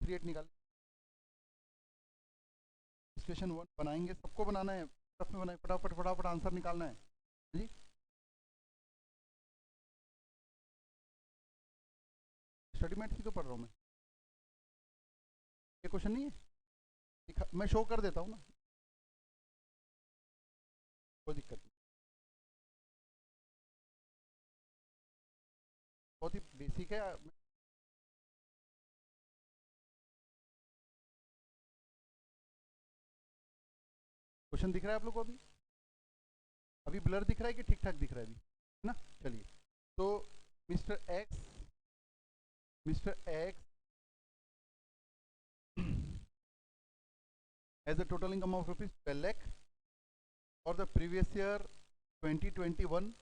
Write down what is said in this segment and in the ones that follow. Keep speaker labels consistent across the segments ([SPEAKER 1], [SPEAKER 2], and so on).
[SPEAKER 1] Create निकाल, question 1 बनाएंगे, सबको बनाना है, में बनाए, फटाफट फटाफट आंसर निकालना है जी। स्टडी मैट ही तो पढ़ रहा हूँ मैं, ये क्वेश्चन नहीं है, मैं शो कर देता हूँ ना, कोई दिक्कत नहीं, बहुत ही बेसिक है। क्वेश्चन दिख रहा है आप लोग को अभी? अभी ब्लर दिख रहा है कि ठीक ठाक दिख रहा है अभी, है ना? चलिए, तो mister x has a total income of rupees 12 lakh for the previous year 2021,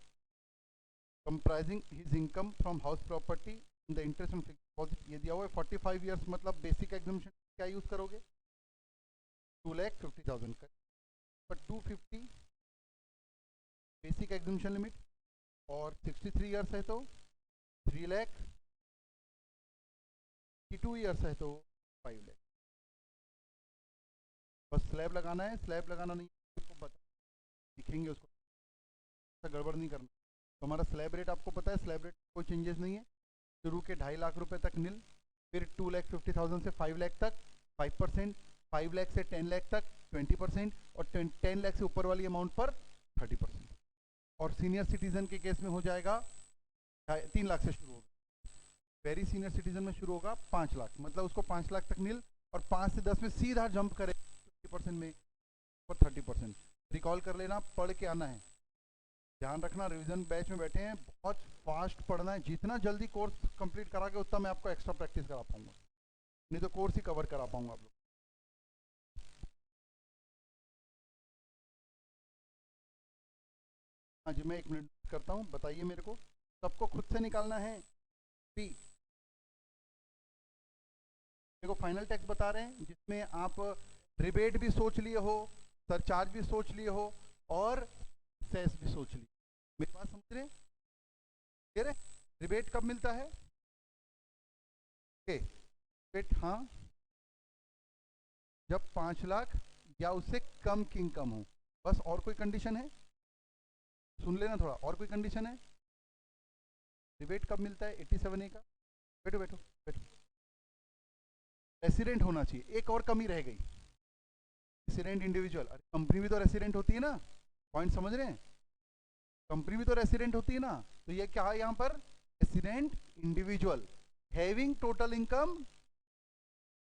[SPEAKER 1] comprising his income from house property and the interest on fixed deposit. ये दिया हुआ है 45 years, मतलब बेसिक एग्जामिशन क्या यूज करोगे? 2,50,000 का, पर 250 बेसिक एग्जामिशन लिमिट, और 63 इयर्स है तो 3 लाख, 2 इयर्स है तो 5 लाख। बस स्लैब लगाना है, स्लैब लगाना नहीं आपको बता दिखेंगे उसको, ऐसा गड़बड़ नहीं करना। तो हमारा स्लैब रेट आपको पता है, स्लैब रेट कोई चेंजेस नहीं है, शुरू के 2.5 लाख रुपए तक नील, फिर 2,50,000 से 5 लाख तक 5%, 5 लाख से 10 लाख तक 20%, और 10 लाख से ऊपर वाली अमाउंट पर 30%। और सीनियर सिटीजन के केस में हो जाएगा 3 लाख से शुरू होगा, वेरी सीनियर सिटीजन में शुरू होगा 5 लाख, मतलब उसको 5 लाख तक नील, और 5 से 10 में सीधा जंप करे 50% में और 30%। रिकॉल कर लेना, पढ़ के आना है, ध्यान रखना, रिवीजन बैच में बैठे हैं, बहुत फास्ट पढ़ना है, जितना जल्दी कोर्स कंप्लीट करा के उतना मैं आपको एक्स्ट्रा प्रैक्टिस करा पाऊंगा, नहीं तो कोर्स ही कवर करा पाऊंगा आप लोग। हाँ जी, मैं 1 मिनट करता हूँ, बताइए मेरे को, सबको खुद से निकालना है पी। देखो फाइनल टैक्स बता रहे हैं जिसमें आप रिबेट भी सोच लिए हो, सरचार्ज भी सोच लिए हो, और सेस भी सोच लिए, मेरी बात समझ रहे हैं? रिबेट कब मिलता है? रिबेट हाँ, जब 5 लाख या उससे कम की इनकम हो, बस। और कोई कंडीशन है? सुन लेना थोड़ा, और कोई कंडीशन है? रिबेट कब मिलता है 87A का? बैठो बैठो बैठो, रेसिडेंट होना चाहिए, एक और कमी रह गई, रेसिडेंट इंडिविजुअल। अरे कंपनी भी तो रेसिडेंट होती है ना, पॉइंट समझ रहे हैं? कंपनी भी तो रेसिडेंट होती है ना, तो ये क्या है यहाँ पर? Resident individual having total income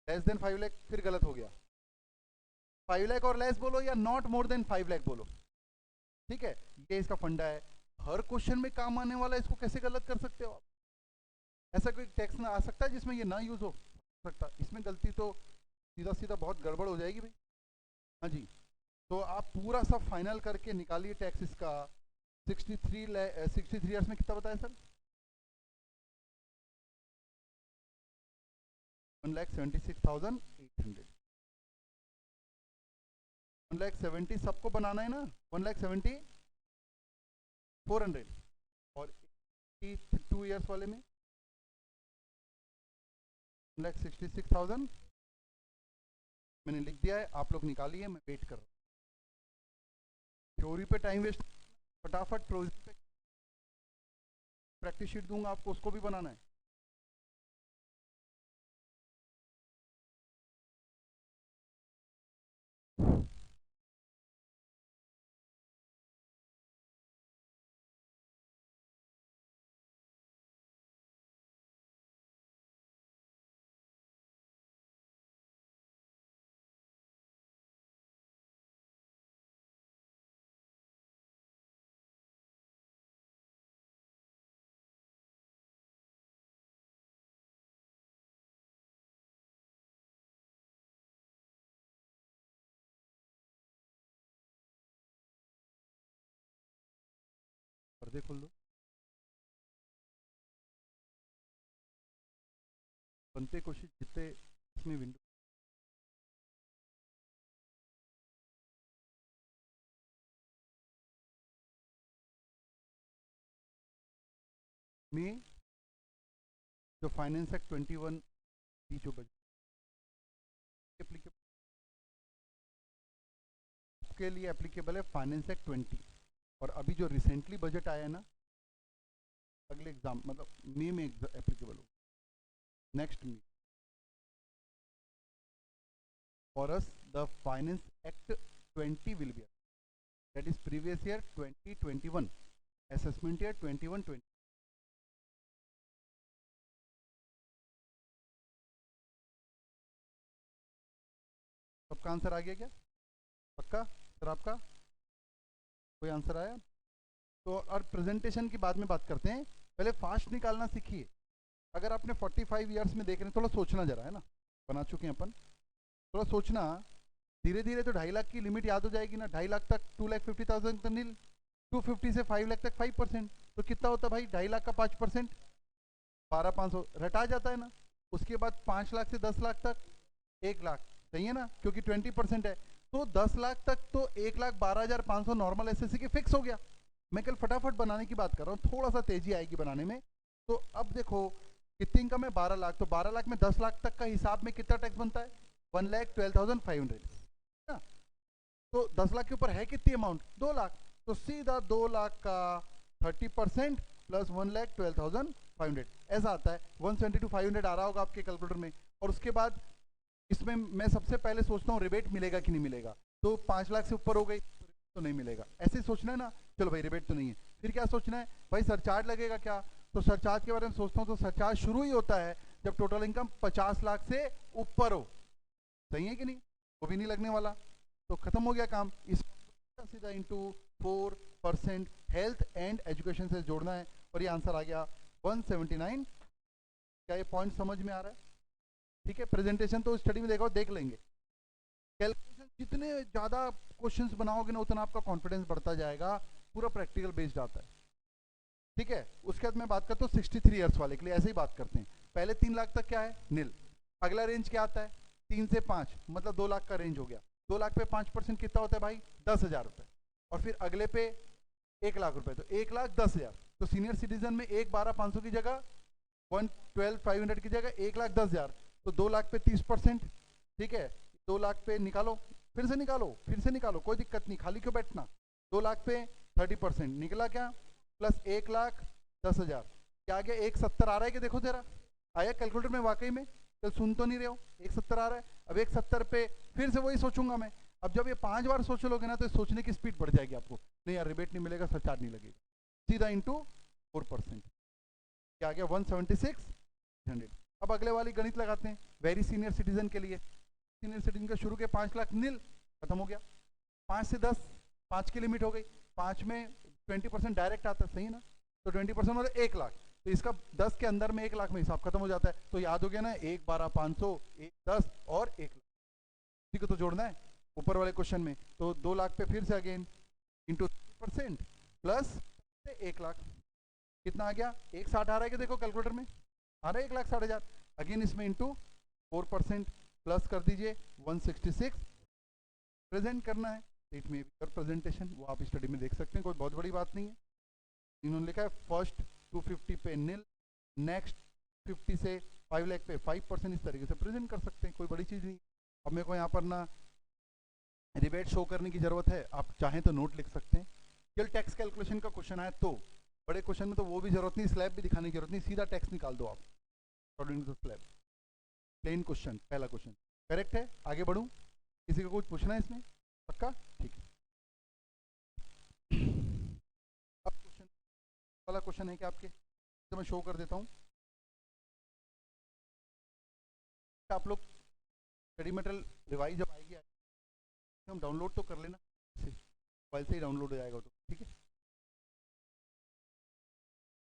[SPEAKER 1] less than 5 lakh, फिर गलत हो गया, 5 लाख और लेस बोलो या नॉट मोर देन 5 लाख बोलो, ठीक है? ये इसका फंडा है, हर क्वेश्चन में काम आने वाला है, इसको कैसे गलत कर सकते हो आप? ऐसा कोई टेक्स्ट ना आ सकता है जिसमें ये ना यूज हो सकता, इसमें गलती तो सीधा सीधा बहुत गड़बड़ हो जाएगी भाई। हाँ जी, तो आप पूरा सब फाइनल करके निकालिए टैक्स इसका। 63 ईयर्स में कितना बताया सर? 1,76,800, 1,70,000 सबको बनाना है ना, 1,70,400, और 2 ईयर्स वाले में 1,66,000 मैंने लिख दिया है, आप लोग निकालिए, मैं वेट कर रहा हूँ। थ्योरी पे टाइम वेस्ट, फटाफट प्रोविजन पे प्रैक्टिस शीट दूंगा आपको, उसको भी बनाना है। पर्दे खोल दो, बनते कोशिश जितने इसमें विंडो में जो फाइनेंस एक्ट 21 जो बजट उसके लिए एप्लीकेबल है फाइनेंस एक्ट 20। और अभी जो रिसेंटली बजट आया है ना, अगले एग्जाम मतलब मई में एप्लीकेबल हो, नेक्स्ट में। For us the finance act 20 will be, that is previous year 2021, assessment year 21-20। सबका आंसर आ गया क्या? पक्का सर आपका? कोई आंसर आया? तो और प्रेजेंटेशन की बाद में बात करते हैं, पहले फास्ट निकालना सीखिए। अगर आपने 45 ईयर्स में देख रहे हैं, थोड़ा सोचना जरा, है ना, बना चुके हैं अपन, थोड़ा सोचना। धीरे धीरे तो 2.5 लाख की लिमिट याद हो जाएगी ना, 2.5 लाख तक 2,50,000 तक नील, 250 से 5 लाख तक 5%, तो कितना होता है भाई 2.5 लाख का 5%? 12,500 रटा जाता है ना। उसके बाद 5 लाख से 10 लाख तक 1 लाख, सही है ना, क्योंकि 20% है। तो 10 लाख तक तो 1,12,500 नॉर्मल एसएससी के फिक्स हो गया। मैं कल फटाफट बनाने की बात कर रहा हूँ, थोड़ा सा तेजी आएगी बनाने में। तो अब देखो कितनी इनकम है, 12 लाख, तो 12 लाख में 10 लाख तक का हिसाब में कितना टैक्स बनता है? 1,12,500 ना। तो 10 लाख के ऊपर है कितनी अमाउंट? 2 लाख। तो सीधा 2 लाख का 30% प्लस 1,12,500 ऐसा आता है। 172,500 आ रहा होगा आपके कैलकुलेटर में। और उसके बाद इसमें मैं सबसे पहले सोचता हूँ रिबेट मिलेगा कि नहीं मिलेगा। तो 5 लाख से ऊपर हो गई तो नहीं मिलेगा, ऐसे सोचना है ना। चलो भाई रिबेट तो नहीं है, फिर क्या सोचना है भाई, सरचार्ज लगेगा क्या? तो सरचार्ज के बारे में सोचता हूँ, तो सरचार्ज शुरू ही होता है जब टोटल इनकम 50 लाख से ऊपर हो। सही है कि नहीं? वो भी नहीं लगने वाला, तो खत्म हो गया काम। इस सीधा इंटू 4% हेल्थ एंड एजुकेशन से जोड़ना है, और ये आंसर आ गया 179। क्या ये पॉइंट समझ में आ रहा है? ठीक है, प्रेजेंटेशन तो स्टडी में देखो, देख लेंगे। कैलकुलेशन जितने ज्यादा क्वेश्चंस बनाओगे ना, उतना आपका कॉन्फिडेंस बढ़ता जाएगा। पूरा प्रैक्टिकल बेस्ड आता है। ठीक है, उसके बाद मैं बात करता हूँ 63 ईयर्स वाले के लिए, ऐसे ही बात करते हैं। पहले 3 लाख तक क्या है? नील। अगला रेंज क्या आता है? 3 से 5, मतलब 2 लाख का रेंज हो गया। 2 लाख पे 5% कितना होता है भाई? 10,000 रुपए। और फिर अगले पे 1 लाख रुपए, तो 1,10,000। तो सीनियर सिटीजन में 1,12,500 की जगह 1,12,500 की जगह 1,10,000। तो 2 लाख पे 30%। ठीक है, 2 लाख पे निकालो, फिर से निकालो, फिर से निकालो, कोई दिक्कत नहीं, खाली क्यों बैठना। 2 लाख पे 30% निकला क्या? प्लस 1,10,000, क्या आ गया? 1,70 आ रहा है कि देखो जरा, आया कैलकुलेटर में वाकई में? तो सुन तो नहीं रहे हो, 1,70 आ रहा है। अब 1,70 पे फिर से वही सोचूंगा मैं। अब जब ये 5 बार सोच लोगे ना, तो सोचने की स्पीड बढ़ जाएगी आपको। नहीं यार, रिबेट नहीं मिलेगा, सरचार्ज नहीं लगेगा, सीधा इंटू 4%। क्या आ गया? 176,100। अब अगले वाली गणित लगाते हैं, वेरी सीनियर सिटीजन के लिए। सीनियर सिटीजन का शुरू के 5 लाख नील, खत्म हो गया। 5 से 10, 5 की लिमिट हो गई। 5 में 20% डायरेक्ट आता है, सही ना। तो 20% मतलब 1 लाख। तो इसका 10 के अंदर में 1 लाख में हिसाब खत्म हो जाता है। तो याद हो गया ना, 1,12,500, 1,10 और 1 लाख, इसी को तो जोड़ना है ऊपर वाले क्वेश्चन में। तो 2 लाख पे फिर से अगेन इंटू 30% प्लस 1 लाख, कितना आ गया? 1,60 आ रहा है कि देखो कैलकुलेटर में, आ रहा है 1,60,000। अगेन इसमें इंटू 4% प्लस कर दीजिए 166। प्रेजेंट करना है सीट में भी, और प्रेजेंटेशन वो आप स्टडी में देख सकते हैं, कोई बहुत बड़ी बात नहीं है। इन्होंने लिखा है फर्स्ट 250 पे नील, नेक्स्ट 50 से 5 लाख पे 5%, इस तरीके से प्रेजेंट कर सकते हैं, कोई बड़ी चीज़ नहीं। अब मेरे को यहाँ पर ना रिबेट शो करने की जरूरत है, आप चाहें तो नोट लिख सकते हैं। केवल टैक्स कैलकुलेशन का क्वेश्चन आए तो, बड़े क्वेश्चन में तो वो भी जरूरत नहीं, स्लैब भी दिखाने की जरूरत नहीं, सीधा टैक्स निकाल दो आप according to slab. Plain question, पहला क्वेश्चन करेक्ट है। आगे बढ़ूं, किसी को कुछ पूछना है इसमें? पक्का? ठीक है। अब क्वेश्चन वाला क्वेश्चन है कि आपके, तो मैं शो कर देता हूँ। आप लोग स्टडी मटेरियल रिवाइज जब आएगी, हम डाउनलोड तो कर लेना, मोबाइल से ही डाउनलोड हो जाएगा तो, ठीक है।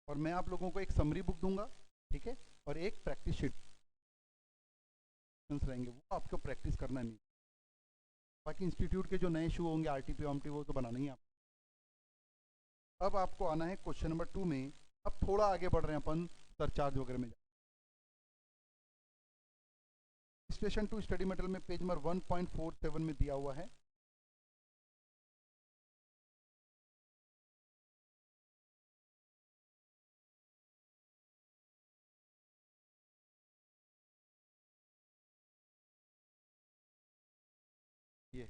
[SPEAKER 1] और मैं आप लोगों को एक समरी बुक दूंगा, ठीक है, और एक प्रैक्टिस शीट रहेंगे, वो आपको प्रैक्टिस करना नहीं। बाकी इंस्टीट्यूट के जो नए इशू होंगे, आरटीपी वामटी, वो तो बनाना ही आप। अब आपको आना है क्वेश्चन नंबर 2 में। अब थोड़ा आगे बढ़ रहे हैं अपन सरचार्ज वगैरह में। रजिस्ट्रेशन टू स्टडी मटेरियल में पेज नंबर 1.47 में दिया हुआ है। ये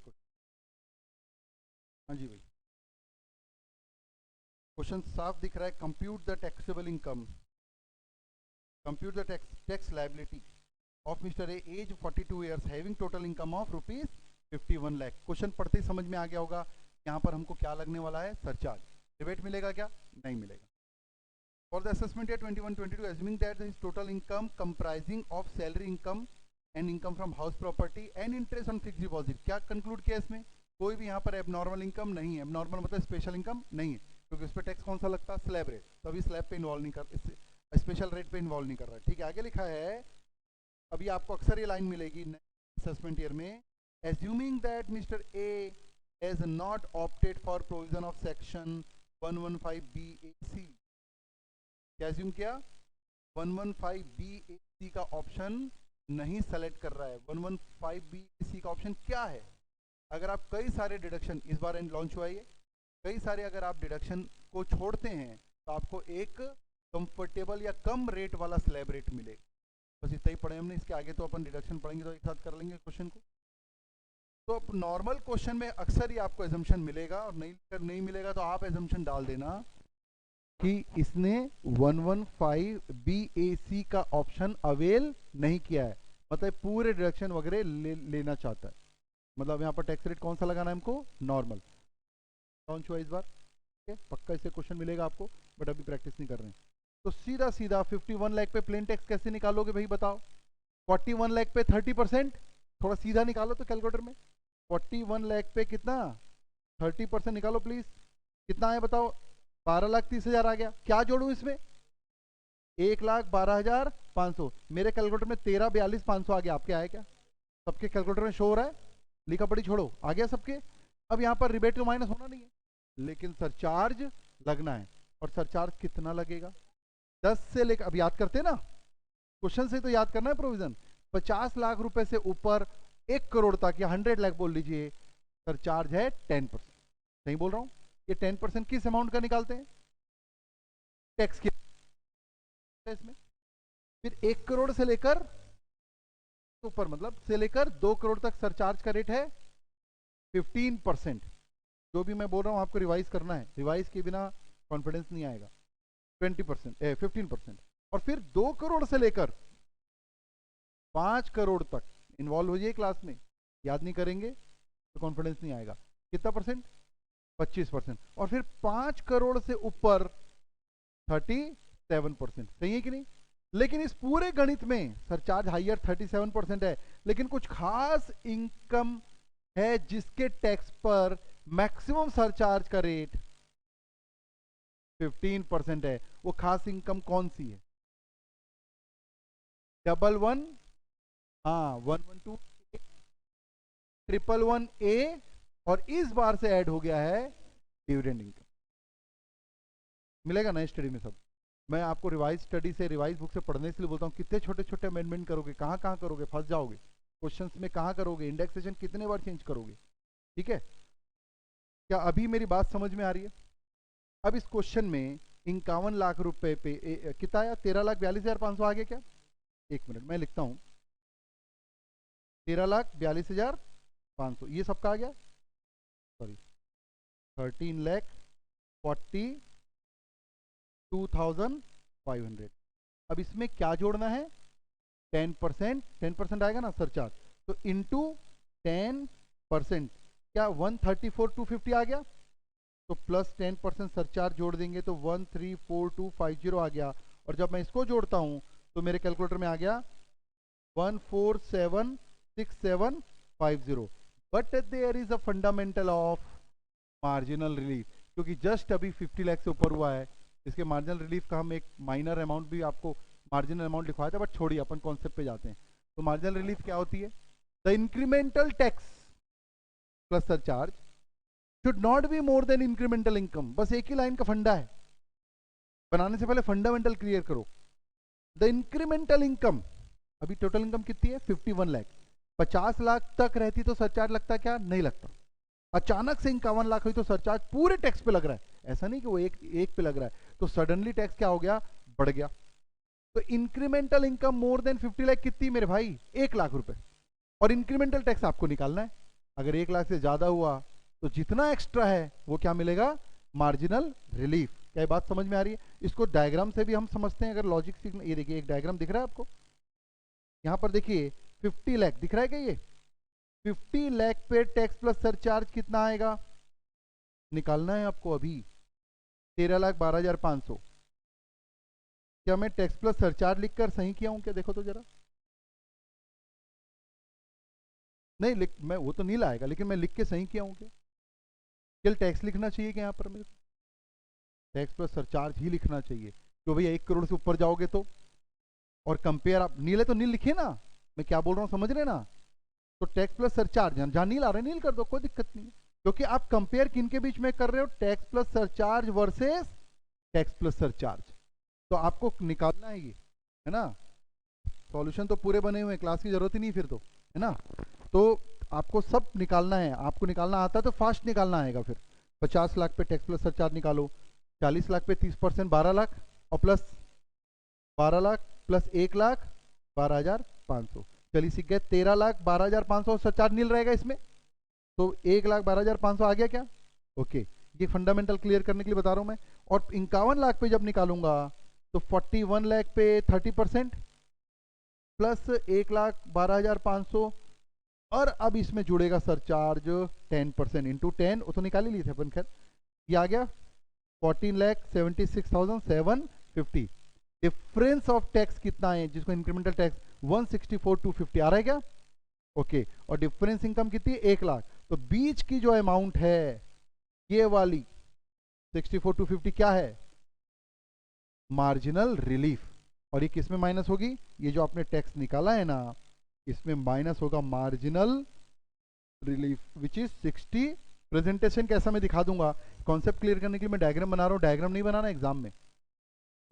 [SPEAKER 1] हाँ जी भाई, क्वेश्चन साफ दिख रहा है। Compute the taxable income, compute the tax liability of mister A, age 42 years, having total income of rupees 51 lakh. Question पढ़ते ही समझ में आ गया होगा यहाँ पर हमको क्या लगने वाला है, सरचार्ज। डिबेट मिलेगा क्या? नहीं मिलेगा। For the assessment year 21-22, assuming that his total income comprising of salary income and income from house property and interest on fixed deposit, क्या कंक्लूड किया इसमें? कोई भी यहाँ पर एबनॉर्मल इनकम नहीं है। एबनॉर्मल मतलब स्पेशल इनकम नहीं है, क्योंकि उस पर टैक्स कौन सा लगता है? Slab rate. तो अभी स्लैब पे इन्वॉल्व नहीं कर, स्पेशल रेट पे इन्वॉल्व नहीं कर रहा है। ठीक है, आगे लिखा है, अभी आपको अक्सर ये लाइन मिलेगी असेसमेंट ईयर में, assuming that mister A has not opted for provision of section 115BAC। क्या एज्यूम किया? 115BAC का ऑप्शन नहीं सेलेक्ट कर रहा है। 115BAC का ऑप्शन क्या है? अगर आप कई सारे डिडक्शन, इस बार लॉन्च हुआ है, कई सारे अगर आप डिडक्शन को छोड़ते हैं तो आपको एक कंफर्टेबल या कम रेट वाला स्लैब रेट मिलेगा। बस इतना ही पढ़े हमने, इसके आगे तो अपन डिडक्शन पढ़ेंगे तो एक साथ कर लेंगे क्वेश्चन को। तो नॉर्मल क्वेश्चन में अक्सर ही आपको एजम्पशन मिलेगा, और नहीं मिलेगा तो आप एजम्पशन डाल देना कि इसने 115BAC का ऑप्शन अवेल नहीं किया है, मतलब पूरे डिडक्शन वगैरह लेना चाहता है। मतलब यहाँ पर टैक्स रेट कौन सा लगाना है हमको? नॉर्मल। लॉन्च हुआ इस बार, पक्का इससे क्वेश्चन मिलेगा आपको, बट अभी प्रैक्टिस नहीं कर रहे हैं। तो सीधा सीधा 51 लाख पे प्लेन टैक्स कैसे निकालोगे भाई बताओ? 41 लाख पे 30%, थोड़ा सीधा निकालो तो कैलकुलेटर में। 41 लाख पे कितना? 30% निकालो प्लीज, कितना है बताओ? 12,30,000 आ गया। क्या जोड़ू इसमें? 1,12,500। मेरे कैलकुलेटर में 13,42,500 आ गया। आपके आया क्या? सबके कैलकुलेटर में शो हो रहा है? लिखा पढ़ी छोड़ो, आ गया सबके। अब यहाँ पर रिबेट तो माइनस होना नहीं है, लेकिन सरचार्ज लगना है। और सरचार्ज कितना लगेगा? 10 से लेकर, अब याद करते ना क्वेश्चन से, तो याद करना है प्रोविजन। 50 लाख रुपए से ऊपर 1 करोड़ तक या 100 लाख बोल लीजिए, सरचार्ज है 10%। सही बोल रहा हूं? ये 10% किस अमाउंट का निकालते हैं? टैक्स के इसमें। फिर 1 करोड़ से लेकर ऊपर, मतलब से लेकर 2 करोड़ तक सरचार्ज का रेट है 15%। जो भी मैं बोल रहा हूं आपको रिवाइज करना है, रिवाइज के बिना कॉन्फिडेंस नहीं आएगा। 15%। और फिर 2 करोड़ से लेकर 5 करोड़ तक इन्वॉल्व हो जाइए क्लास में, याद नहीं करेंगे तो कॉन्फिडेंस नहीं आएगा। कितना परसेंट? 25%। और फिर 5 करोड़ से ऊपर 37%। सही है कि नहीं? लेकिन इस पूरे गणित में सरचार्ज हाइयर 37% है, लेकिन कुछ खास इनकम है जिसके टैक्स पर मैक्सिमम सरचार्ज का रेट 15% है। वो खास इनकम कौन सी है? 11, हाँ 112, 111A, और इस बार से ऐड हो गया है डिविडेंड इनकम। मिलेगा ना स्टडी में सब? मैं आपको रिवाइज स्टडी से, रिवाइज बुक से पढ़ने के लिए बोलता हूँ। कितने छोटे छोटे अमेंडमेंट करोगे, कहाँ कहाँ करोगे, फंस जाओगे क्वेश्चंस में। कहाँ करोगे? इंडेक्सेशन कितने बार चेंज करोगे? ठीक है, क्या अभी मेरी बात समझ में आ रही है? अब इस क्वेश्चन में 51 लाख रुपए पे कितना आया? 13,42,500 आ गया क्या? एक मिनट मैं लिखता हूं, 13,42,500 ये सबका आ गया। सॉरी, 13,42,500। अब इसमें क्या जोड़ना है? 10%। 10% आएगा ना सरचार्ज, तो इंटू 10%, क्या 134,250 आ गया? तो प्लस 10% सरचार्ज जोड़ देंगे तो 134,250 आ गया। और जब मैं इसको जोड़ता हूं तो मेरे कैलकुलेटर में आ गया 147,6750। But there is a fundamental of marginal relief, क्योंकि जस्ट अभी 50 लाख से ऊपर हुआ है। इसके मार्जिनल रिलीफ का हम एक माइनर अमाउंट भी आपको मार्जिनल अमाउंट लिखवाया था, बट छोड़िए, अपन कॉन्सेप्ट पे जाते हैं। तो मार्जिनल रिलीफ क्या होती है? The incremental tax plus surcharge should not be more than incremental income। बस एक ही लाइन का फंडा है, बनाने से पहले फंडामेंटल क्लियर करो। द इंक्रीमेंटल इनकम, अभी टोटल इनकम कितनी है? 51 लाख। 50 लाख तक रहती तो सरचार्ज लगता क्या? नहीं लगता। अचानक से 51 लाख हुई तो सरचार्ज पूरे टैक्स पे लग रहा है। ऐसा नहीं कि वो एक पे लग रहा है, तो सडनली टैक्स क्या हो गया? बढ़ गया। तो incremental income more than 50 lakh कितनी मेरे भाई? 1 लाख रुपए। और इंक्रीमेंटल टैक्स आपको निकालना है। अगर 1 लाख से ज्यादा हुआ तो जितना एक्स्ट्रा है वो क्या मिलेगा, मार्जिनल रिलीफ। क्या ये बात समझ में आ रही है? इसको डायग्राम से भी हम समझते हैं अगर लॉजिक सीखना। ये देखिए एक डायग्राम दिख रहा है आपको, यहाँ पर देखिए 50 लाख दिख रहा है क्या, ये 50 लाख पे टैक्स प्लस सरचार्ज कितना आएगा निकालना है आपको अभी, 13,12,500। क्या मैं टैक्स प्लस सरचार्ज लिखकर सही किया हूं क्या, देखो तो जरा। नहीं लिख, मैं वो तो नहीं लाएगा, लेकिन मैं लिख के सही किया हूं क्या? केवल टैक्स लिखना चाहिए क्या यहाँ पर मेरे को? टैक्स प्लस सरचार्ज ही लिखना चाहिए, क्यों भैया 1 करोड़ से ऊपर जाओगे तो। और कंपेयर आप नीले तो नील लिखिए ना, मैं क्या बोल रहा हूँ समझ रहे ना। तो टैक्स प्लस सरचार्ज जहां नील आ रहे नील कर दो, कोई दिक्कत नहीं है, क्योंकि आप कंपेयर किन के बीच में कर रहे हो, tax plus surcharge versus tax plus surcharge. तो आपको निकालना है ये, है ना। सॉल्यूशन तो पूरे बने हुए हैं, क्लास की जरूरत ही नहीं फिर तो, है ना। तो आपको सब निकालना है, आपको निकालना आता है तो फास्ट निकालना आएगा फिर। 50 लाख पे टैक्स प्लस सरचार्ज निकालो, 40 लाख पे 30% 12 लाख, और प्लस 12 लाख प्लस 1 लाख 12,500। चलिए सीख गए, 13,12,500 सरचार्ज नील रहेगा इसमें, तो 1,12,500 आ गया क्या? ओके, ये फंडामेंटल क्लियर करने के लिए बता रहा हूं मैं। और 51 लाख पे जब निकालूंगा तो 41 लाख पे 30% प्लस 1,12,500, और अब इसमें जुड़ेगा सरचार्ज 10% इंटू 10, वो तो निकाल ही लिए थे अपन खैर। ये आ गया 14,76,750। डिफरेंस ऑफ टैक्स कितना है, जिसको इंक्रीमेंटल टैक्स 164,250 आ रहा है क्या? ओके, और डिफरेंस इनकम कितनी है 1 लाख। तो बीच की जो अमाउंट है ये वाली 64,250 क्या है, मार्जिनल रिलीफ। और ये किस में माइनस होगी, ये जो आपने टैक्स निकाला है ना इसमें माइनस होगा marginal relief which is 60। Presentation कैसा मैं दिखा दूंगा, कॉन्सेप्ट क्लियर करने के लिए मैं डायग्राम बना रहा हूँ, डायग्राम नहीं बनाना एग्जाम में,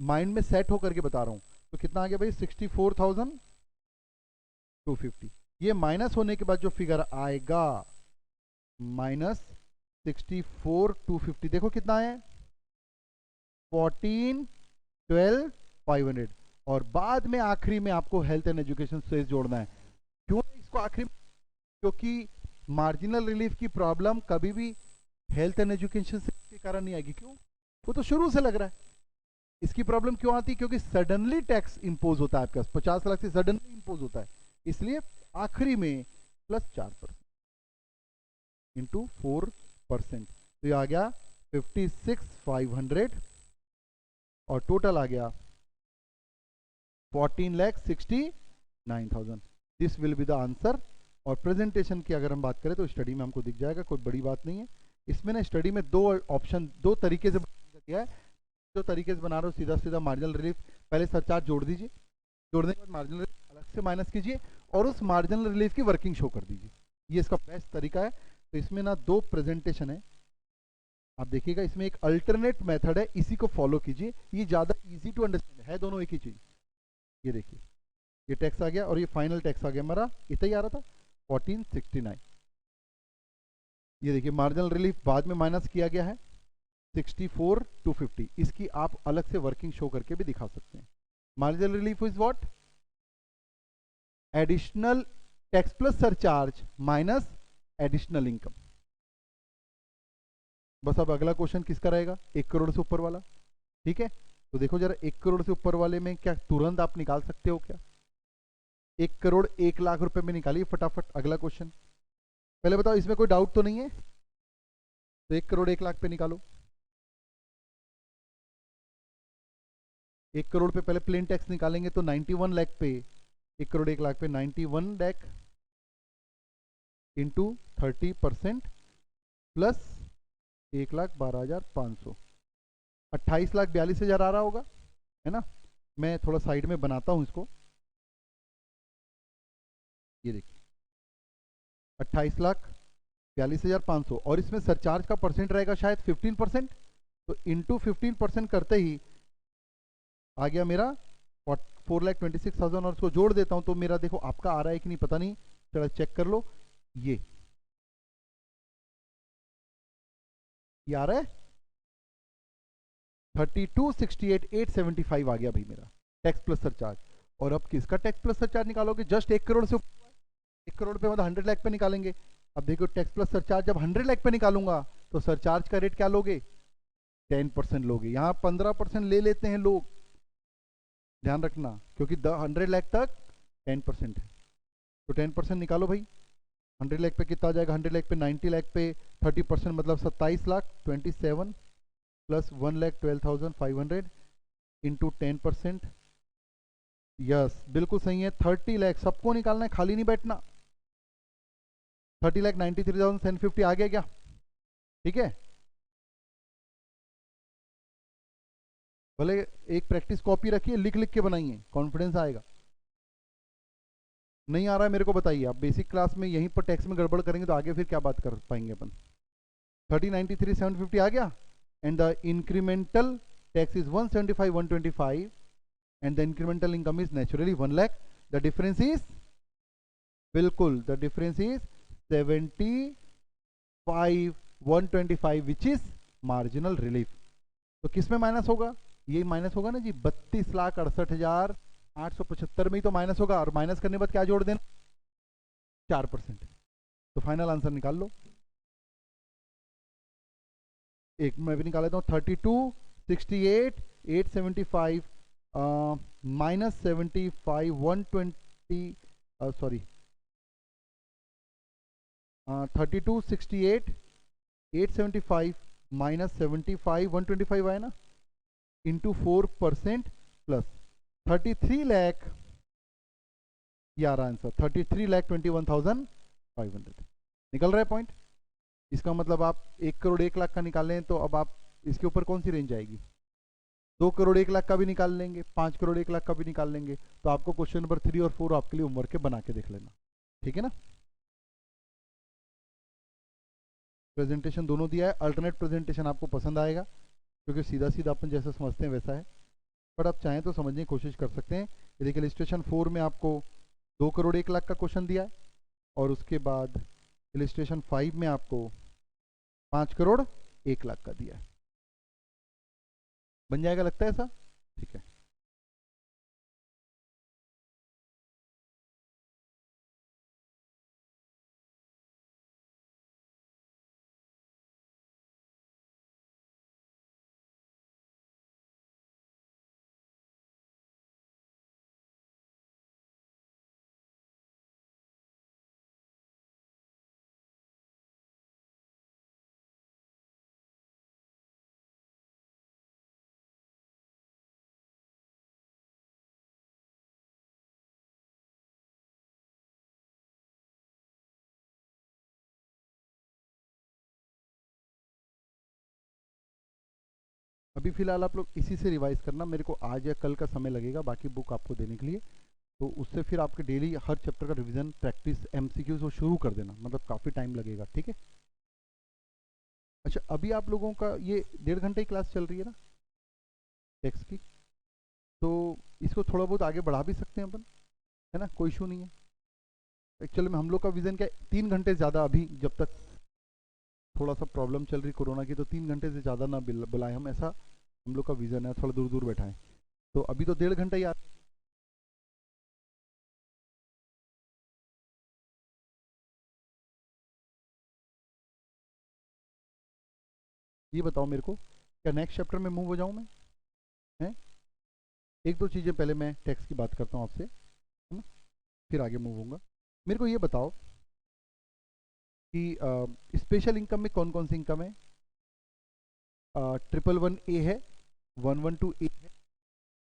[SPEAKER 1] माइंड में सेट होकर के बता रहा हूँ। तो कितना आ गया भाई 64,250। ये माइनस होने के बाद जो फिगर आएगा माइनस 64,250, देखो कितना है 14,12,500। और बाद में आखिरी में आपको हेल्थ एंड एजुकेशन सेस जोड़ना है। क्यों इसको आखिरी में, क्योंकि मार्जिनल रिलीफ की प्रॉब्लम कभी भी हेल्थ एंड एजुकेशन सेस के कारण नहीं आएगी। क्यों, वो तो शुरू से लग रहा है। इसकी प्रॉब्लम क्यों आती है, क्योंकि सडनली टैक्स इंपोज होता है आपके पास, 50 लाख से सडनली इंपोज होता है, इसलिए आखिरी में प्लस 4% इंटू 4%। तो ये आ गया 56,500 और टोटल आ गया 14,69,000। This will be the answer. और प्रेजेंटेशन की अगर हम बात करें तो स्टडी में हमको दिख जाएगा, कोई बड़ी बात नहीं है इसमें ना। स्टडी में दो ऑप्शन, दो तरीके से दिया है। जो तरीके से बना रहे हो सीधा सीधा मार्जिनल रिलीफ, पहले सरचार्ज जोड़ दीजिए, जोड़ने के बाद मार्जिनल रिलीफ अलग से माइनस कीजिए और उस मार्जिनल रिलीफ की वर्किंग शो कर दीजिए। ये इसका बेस्ट तरीका है। तो इसमें ना दो प्रेजेंटेशन है, आप देखिएगा इसमें एक अल्टरनेट मेथड है, इसी को फॉलो कीजिए, ये ज्यादा इजी टू अंडरस्टैंड है, दोनों एक ही चीज। ये देखिए ये टैक्स आ गया और ये फाइनल टैक्स आ गया हमारा, इतना ही आ रहा था 1469। ये देखिए मार्जिनल रिलीफ बाद में माइनस किया गया है 64,250। इसकी आप अलग से वर्किंग शो करके भी दिखा सकते हैं। Marginal relief is what, additional tax plus surcharge minus additional income. बस अब अगला क्वेश्चन किसका रहेगा, 1 करोड़ से ऊपर वाला। ठीक है, तो देखो जरा 1 करोड़ से ऊपर वाले में क्या तुरंत आप निकाल सकते हो क्या? 1 करोड़ 1 लाख रुपए में निकालिए फटाफट अगला क्वेश्चन। पहले बताओ इसमें कोई डाउट तो नहीं है? तो 1 करोड़ 1 लाख पे निकालो। 1 करोड़ पे पहले प्लेन टैक्स निकालेंगे तो 91 लाख पे, 1 करोड़ 1 लाख पे 91 लाख इंटू 30% प्लस 1,12,500, 28,42,000 आ रहा होगा, है ना। मैं थोड़ा साइड में बनाता हूं इसको, ये देखिए 28,42,500 और इसमें सरचार्ज का परसेंट रहेगा शायद 15%, तो इंटू 15% करते ही आ गया मेरा 4,26,000 और उसको जोड़ देता हूं तो मेरा देखो आपका आ रहा है कि नहीं पता नहीं, चलो चेक कर लो। ये आ रहा है 32,68,875 आ गया भाई मेरा टैक्स प्लस सरचार्ज। और अब किसका टैक्स प्लस सरचार्ज निकालोगे, जस्ट 1 करोड़ से 1 करोड़ पे मतलब 100 लाख पे निकालेंगे अब देखो टैक्स प्लस सरचार्ज जब 100 लाख पे निकालूंगा तो सरचार्ज का रेट क्या लोगे, 10% लोगे। यहाँ 15% ले लेते हैं लोग, ध्यान रखना, क्योंकि 100 लाख तक 10% है। तो 10% निकालो भाई, 100 लाख पे कितना आ जाएगा, 100 लाख पे 90 लाख पे 30% मतलब 27 लाख, 27 प्लस 1,12,500 इंटू 10%। यस बिल्कुल सही है, 30 लाख सबको निकालना है, खाली नहीं बैठना। 30,93,750 आ गया क्या, ठीक है। भले एक प्रैक्टिस कॉपी रखिए, लिख लिख के बनाइए, कॉन्फिडेंस आएगा। नहीं आ रहा है मेरे को बताइए, आप बेसिक क्लास में यहीं पर टैक्स में गड़बड़ करेंगे तो आगे फिर क्या बात कर पाएंगे अपन। 30,93,750 आ गया, and the incremental tax is 175,125 and the incremental income is naturally 1 lakh. The difference is, बिल्कुल the difference is 75,125 which is marginal relief. तो किस में माइनस होगा, ये माइनस होगा ना जी, 32,68,875 में ही तो माइनस होगा, और माइनस करने के बाद क्या जोड़ देना, 4%। तो फाइनल आंसर निकाल लो। एक मैं भी निकाल लेता हूँ, 32,68,875 माइनस 75,120, सॉरी 32,68,875 माइनस 75,125 आया ना, इंटू 4% प्लस 33 लाख, ये आ रहा आंसर 33,21,500 निकल रहा है पॉइंट। इसका मतलब आप 1 करोड़ 1 लाख का निकाल लें तो अब आप इसके ऊपर कौन सी रेंज आएगी, 2 करोड़ 1 लाख का भी निकाल लेंगे, 5 करोड़ 1 लाख का भी निकाल लेंगे। तो आपको क्वेश्चन नंबर 3 और 4 आपके लिए होमवर्क के बना के देख लेना, ठीक है ना। प्रेजेंटेशन दोनों दिया है, अल्टरनेट प्रेजेंटेशन आपको पसंद आएगा क्योंकि सीधा सीधा अपन जैसा समझते हैं वैसा है, पर आप चाहें तो समझने की कोशिश कर सकते हैं। ये देखिए इलिस्ट्रेशन 4 में आपको 2 करोड़ 1 लाख का क्वेश्चन दिया है, और उसके बाद इलिस्ट्रेशन 5 में आपको 5 करोड़ 1 लाख का दिया है। बन जाएगा लगता है ऐसा, ठीक है। अभी फिलहाल आप लोग इसी से रिवाइज करना, मेरे को आज या कल का समय लगेगा बाकी बुक आपको देने के लिए। तो उससे फिर आपके डेली हर चैप्टर का रिवीजन प्रैक्टिस एमसीक्यूज वो शुरू कर देना, मतलब काफ़ी टाइम लगेगा, ठीक है। अच्छा अभी आप लोगों का ये 1.5 घंटे की क्लास चल रही है ना टेक्स्ट की, तो इसको थोड़ा बहुत आगे बढ़ा भी सकते हैं अपन, है ना, कोई इशू नहीं है। एक्चुअली में हम लोग का विजन क्या है, 3 घंटे ज़्यादा, अभी जब तक थोड़ा सा प्रॉब्लम चल रही कोरोना की, तो 3 घंटे से ज़्यादा ना बुलाएं हम, ऐसा हम लोग का विजन है, थोड़ा दूर दूर बैठाएं। तो अभी तो 1.5 घंटा ही ये बताओ मेरे को, क्या नेक्स्ट चैप्टर में मूव हो जाऊं मैं, हैं? एक दो चीज़ें पहले मैं टैक्स की बात करता हूँ आपसे, है ना, फिर आगे मूव होऊंगा। मेरे को ये बताओ कि स्पेशल इनकम में कौन कौन सी इनकम है। 111A है, 112A है,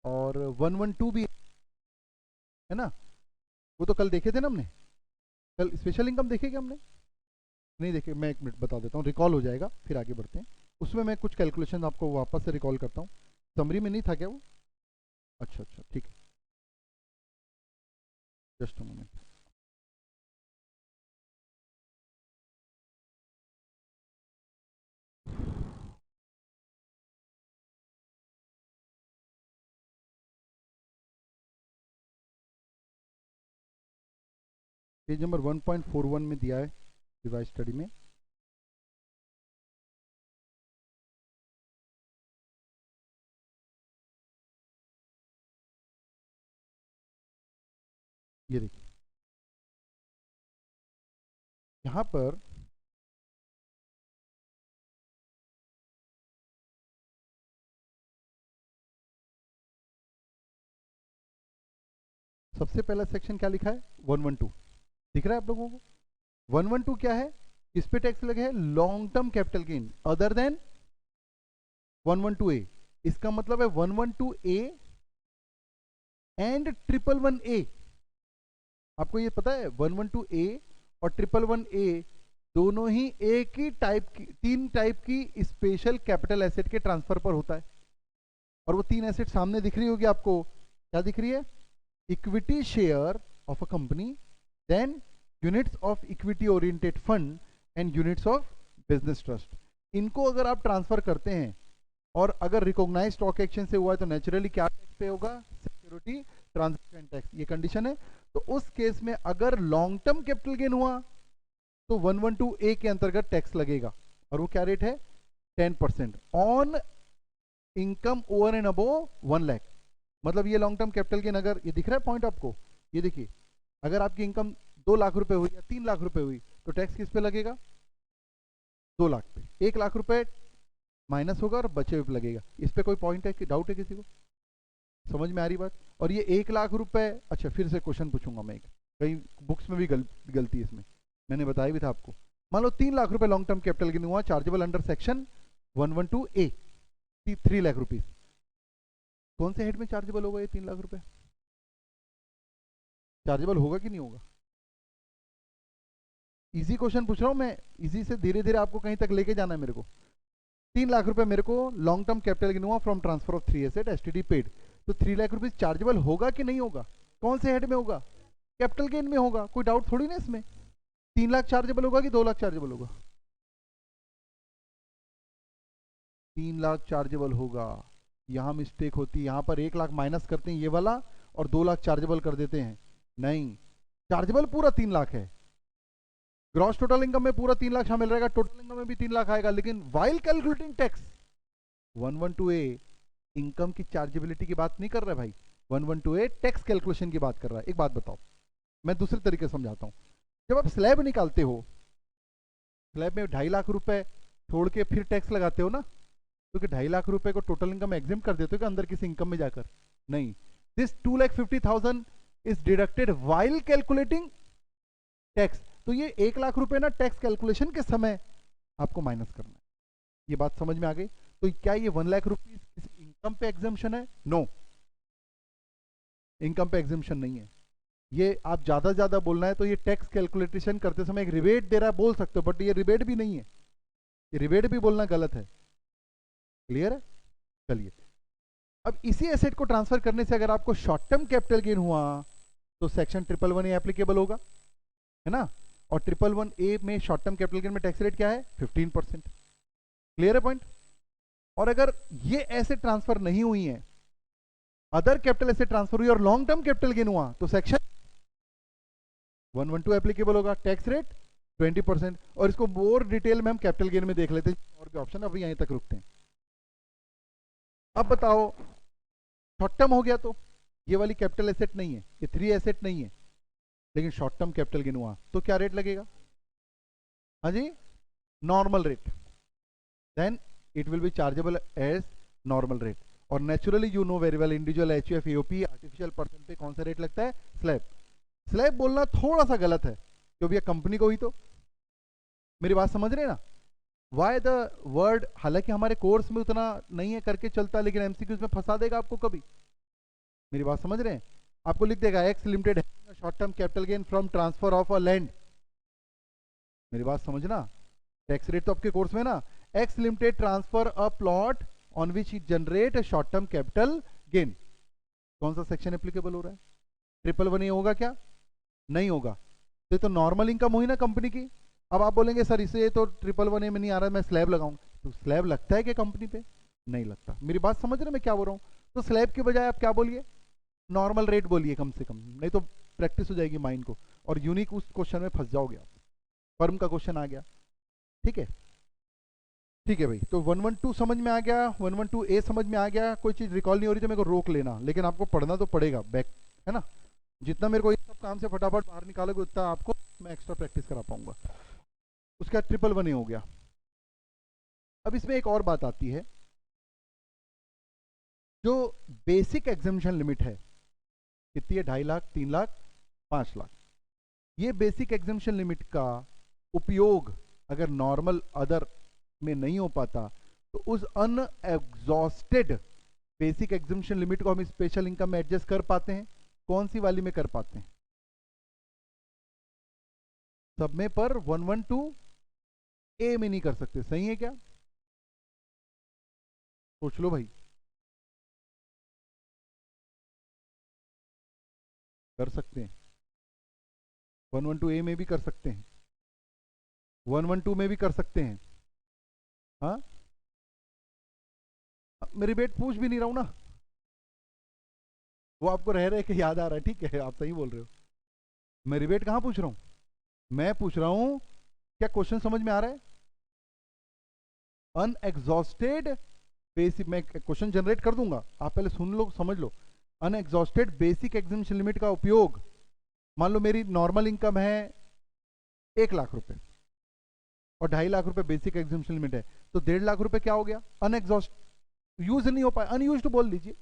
[SPEAKER 1] और 112 भी है ना। वो तो कल देखे थे ना हमने, कल स्पेशल इनकम देखे क्या हमने, नहीं देखे, मैं एक मिनट बता देता हूँ, रिकॉल हो जाएगा फिर आगे बढ़ते हैं। उसमें मैं कुछ कैलकुलेशन आपको वापस से रिकॉल करता हूँ, समरी में नहीं था क्या वो, अच्छा अच्छा ठीक है, just a moment. Page number 1.41 में दिया है रिवाइज स्टडी में, ये देखिए यहां पर सबसे पहला सेक्शन क्या लिखा है, 112 दिख रहा है आप लोगों को। 112 क्या है, इस पे टैक्स लगे है long term capital gain other than 112A। इसका मतलब है 112A एंड 111A। आपको ये पता है 112A और 111A दोनों ही एक ही टाइप की, तीन टाइप की स्पेशल कैपिटल एसेट के ट्रांसफर पर होता है। और वो तीन एसेट सामने दिख रही होगी आपको, क्या दिख रही है, equity share of a company, then units of equity oriented fund and units of business trust. इनको अगर आप ट्रांसफर करते हैं और अगर रिकॉग्नाइज स्टॉक एक्सचेंज से हुआ है तो नेचुरली क्या टैक्स पे होगा, सिक्योरिटी ट्रांजैक्शन टैक्स, ये कंडीशन है। तो उस केस में अगर लॉन्ग टर्म कैपिटल गेन हुआ तो 112A के अंतर्गत टैक्स लगेगा और वो क्या रेट है, 10% on income over and above 1 lakh. मतलब ये लॉन्ग टर्म कैपिटल गेन, अगर ये दिख रहा है पॉइंट आपको, ये देखिए अगर आपकी इनकम 2 लाख रुपए हुई या 3 लाख रुपए हुई तो टैक्स किस पे लगेगा, 2 लाख पे। 1 लाख रुपए माइनस होगा और बचे हुए पे लगेगा। इस पे कोई पॉइंट है कि डाउट है किसी को, समझ में आ रही बात। और ये 1 लाख रुपए, अच्छा फिर से क्वेश्चन पूछूंगा मैं, कहीं बुक्स में भी गलती है इसमें, मैंने बताया भी था आपको। मान लो 3 लाख रुपए लॉन्ग टर्म कैपिटल गेन हुआ chargeable under section 112A, 3 lakh rupees, कौन से हेड में चार्जेबल होगा ये 3 लाख रुपए, चार्जेबल होगा कि नहीं होगा। इजी क्वेश्चन पूछ रहा हूं मैं, इजी से धीरे धीरे आपको कहीं तक लेके जाना है मेरे को। 3 लाख रुपए मेरे को लॉन्ग टर्म कैपिटल गेन हुआ from transfer of 3 asset STD paid, तो 3 लाख रुपीज चार्जेबल होगा कि नहीं होगा, कौन से हेड में होगा, कैपिटल गेन में होगा, कोई डाउट थोड़ी ना इसमें। 3 लाख चार्जेबल होगा कि 2 लाख चार्जेबल होगा, 3 लाख चार्जेबल होगा। यहां मिस्टेक होती है, यहां पर 1 लाख माइनस करते हैं ये वाला और 2 लाख चार्जेबल कर देते हैं, नहीं, चार्जेबल पूरा 3 लाख है। ग्रॉस टोटल इनकम में पूरा 3 लाख शामिल रहेगा, टोटल इनकम में भी 3 लाख आएगा, लेकिन while calculating tax 112A income की चार्जेबिलिटी की बात नहीं कर रहा है भाई, 112A टैक्स कैलकुलेशन की बात कर रहा है। एक बात बताओ, मैं दूसरे तरीके से समझाता हूं। जब आप स्लैब निकालते हो, स्लैब में 2.5 लाख रुपए छोड़ के फिर टैक्स लगाते हो ना, तो कि 2.5 लाख रुपए को टोटल इनकम एग्जिम कर देते हो कि अंदर किसी इनकम में जाकर, नहीं, this 2,50,000 is deducted while calculating tax. तो ये 1 लाख रुपए ना टैक्स कैलकुलेशन के समय आपको माइनस करना है। ये बात समझ में आ गई। तो क्या ये 1 लाख रुपीज किसी इनकम पे एग्जाम्पशन है, नो, इनकम पे एग्जाम्पशन नहीं है। ये आप ज्यादा ज्यादा बोलना है तो ये टैक्स कैलकुलेशन करते समय एक रिबेट दे रहा है बोल सकते हो, बट ये रिबेट भी नहीं है, ये रिबेट भी बोलना गलत है। क्लियर है, चलिए। अब इसी एसेट को ट्रांसफर करने से अगर आपको शॉर्ट टर्म कैपिटल गेन हुआ तो सेक्शन 111A एप्लीकेबल होगा, है ना। और 111A में शॉर्ट टर्म कैपिटल गेन में टैक्स रेट क्या है, 15%। क्लियर है पॉइंट। और अगर ये एसेट ट्रांसफर नहीं हुई है, अदर कैपिटल एसेट ट्रांसफर हुई और लॉन्ग टर्म कैपिटल गेन हुआ तो सेक्शन 112 एप्लीकेबल होगा, टैक्स रेट 20%। और इसको और डिटेल में हम कैपिटल गेन में देख लेते हैं, और भी ऑप्शन, अभी यहीं तक रुकते हैं। अब बताओ, शॉर्ट टर्म हो गया तो ये वाली कैपिटल एसेट नहीं है, ये 3 एसेट नहीं है, लेकिन शॉर्ट टर्म कैपिटल गेन हुआ तो क्या रेट लगेगा, हाँ जी, normal rate, then it will be chargeable as normal rate. और naturally you know very well, individual HUF AOP artificial person पे कौन सा रेट लगता है, स्लैब। स्लैब बोलना थोड़ा सा गलत है क्योंकि कंपनी को ही, तो मेरी बात समझ रहे हैं ना, वाई द वर्ड, हालांकि हमारे कोर्स में उतना नहीं है करके चलता, लेकिन एमसीक्यूज में फंसा देगा आपको कभी, मेरी बात समझ रहे हैं। आपको लिख देगा x limited short term capital gain from transfer of a land, मेरी बात समझना, टैक्स रेट तो आपके कोर्स में ना, x limited transfer a plot on which it generate short term capital gain, कौन सा सेक्शन एप्लीकेबल हो रहा है, 111A होगा क्या, नहीं होगा। तो ये तो नॉर्मल इनकम हुई ना कंपनी की। अब आप बोलेंगे सर इसे तो 111A में नहीं आ रहा, मैं स्लैब लगाऊंगा, तो स्लैब लगता है क्या कंपनी पे, नहीं लगता। मेरी बात समझ रहे मैं क्या बोल रहा हूँ। तो स्लैब के बजाय आप क्या बोलिए, नॉर्मल रेट बोलिए कम से कम, नहीं तो प्रैक्टिस हो जाएगी माइंड को और यूनिक उस क्वेश्चन में फंस जाओगे आप, फर्म का क्वेश्चन आ गया, ठीक है। ठीक है भाई, तो 112 समझ में आ गया, 112A समझ में आ गया। कोई चीज रिकॉल नहीं हो रही तो मेरे को रोक लेना, लेकिन आपको पढ़ना तो पड़ेगा बैक, है ना। जितना मेरे को ये सब काम से फटाफट बाहर निकालोगे उतना आपको मैं एक्स्ट्रा प्रैक्टिस करा पाऊंगा। उसका 111 हो गया। अब इसमें एक और बात आती है, जो बेसिक एग्जामिशन लिमिट है कितनी है, 2.5 लाख, 3 लाख, 5 लाख। ये बेसिक एग्जामिशन लिमिट का उपयोग अगर नॉर्मल अदर में नहीं हो पाता तो उस अनएग्जॉस्टेड बेसिक एग्जामिशन लिमिट को हम स्पेशल इनकम में एडजस्ट कर पाते हैं। कौन सी वाली में कर पाते हैं? सब में, पर 112 ए में नहीं कर सकते। सही है क्या? सोच लो भाई। कर सकते हैं, 112 ए में भी कर सकते हैं, 112 में भी कर सकते हैं। हाँ, मेरी बेट पूछ भी नहीं रहा हूं ना, वो आपको रह रहे के याद आ रहा है। ठीक है, आप सही बोल रहे हो। मैं रिबेट कहां पूछ रहा हूं? मैं पूछ रहा हूं, क्या क्वेश्चन समझ में आ रहा है? अनएग्जॉस्टेड बेसिक, मैं क्वेश्चन जनरेट कर दूंगा, आप पहले सुन लो, समझ लो। अनएग्जॉस्टेड बेसिक एग्जामिशन लिमिट का उपयोग, मान लो मेरी नॉर्मल इनकम है 1 लाख रुपए और 2.5 लाख रुपए बेसिक एग्जामिशन लिमिट है, तो 1.5 लाख रुपए क्या हो गया? अनएग्जॉस्ट, यूज नहीं हो पाया, अनयूज्ड बोल लीजिए।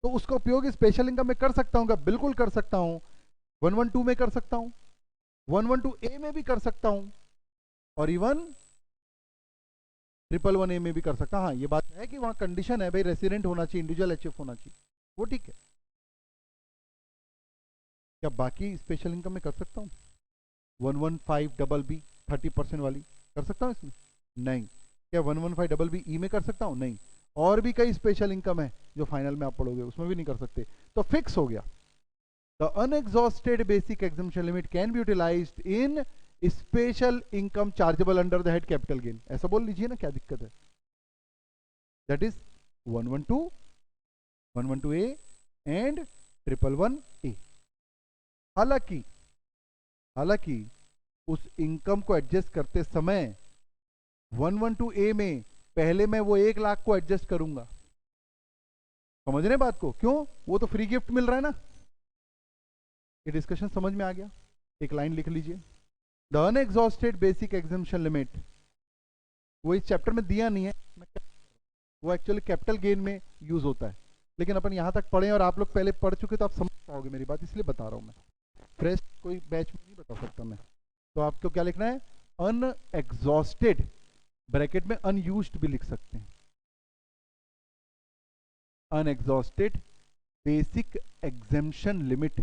[SPEAKER 1] तो उसका उपयोग स्पेशल इनकम में कर सकता हूँ क्या? बिल्कुल कर सकता हूँ। 112 में कर सकता हूँ, 112 ए में भी कर सकता हूँ, और इवन 111 ए में भी कर सकता हूँ। हाँ, ये बात है कि वहां कंडीशन है भाई, रेसिडेंट होना चाहिए, इंडिविजुअल एचएफ होना चाहिए, वो ठीक है। क्या बाकी स्पेशल इनकम में कर सकता हूँ? 115 डबल बी 30% वाली कर सकता हूँ इसमें? नहीं। क्या 115 डबल बी ई में कर सकता हूँ? नहीं। और भी कई स्पेशल इनकम है जो फाइनल में आप पढ़ोगे, उसमें भी नहीं कर सकते। तो फिक्स हो गया, the unexhausted basic exemption limit can be utilised in special income chargeable under the head capital gain. ऐसा बोल लीजिए ना, क्या दिक्कत है? That is 112, 112 A and 111 A. हालांकि हालांकि उस इनकम को एडजस्ट करते समय 112 ए में पहले मैं वो 1 लाख को एडजस्ट करूंगा। समझ रहे हैं बात को? क्यों? वो तो फ्री गिफ्ट मिल रहा है ना। ये डिस्कशन समझ में आ गया? एक लाइन लिख लीजिए, the unexhausted basic exemption limit, वो इस चैप्टर में दिया नहीं है, वो एक्चुअली कैपिटल गेन में यूज होता है, लेकिन अपन यहां तक पढ़े और आप लोग पहले पढ़ चुके तो आप समझ पाओगे मेरी बात, इसलिए बता रहा हूं मैं। फ्रेश कोई बैच में नहीं बता सकता मैं। तो आपको क्या लिखना है? अनएग्जॉस्टेड, ब्रैकेट में अनयूज्ड भी लिख सकते हैं, unexhausted basic exemption limit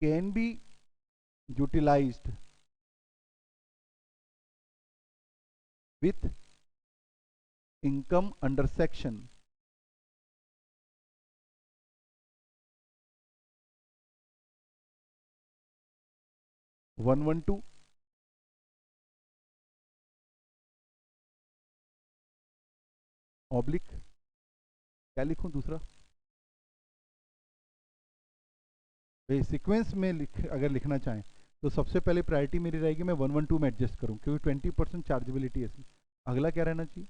[SPEAKER 1] can be utilised with income under section 112 oblique, क्या लिखूं दूसरा? सीक्वेंस में अगर लिखना चाहें तो सबसे पहले प्रायोरिटी मेरी रहेगी मैं 112 में एडजस्ट करूं, क्योंकि 20% चार्जेबिलिटी है इसमें। अगला क्या रहना चाहिए?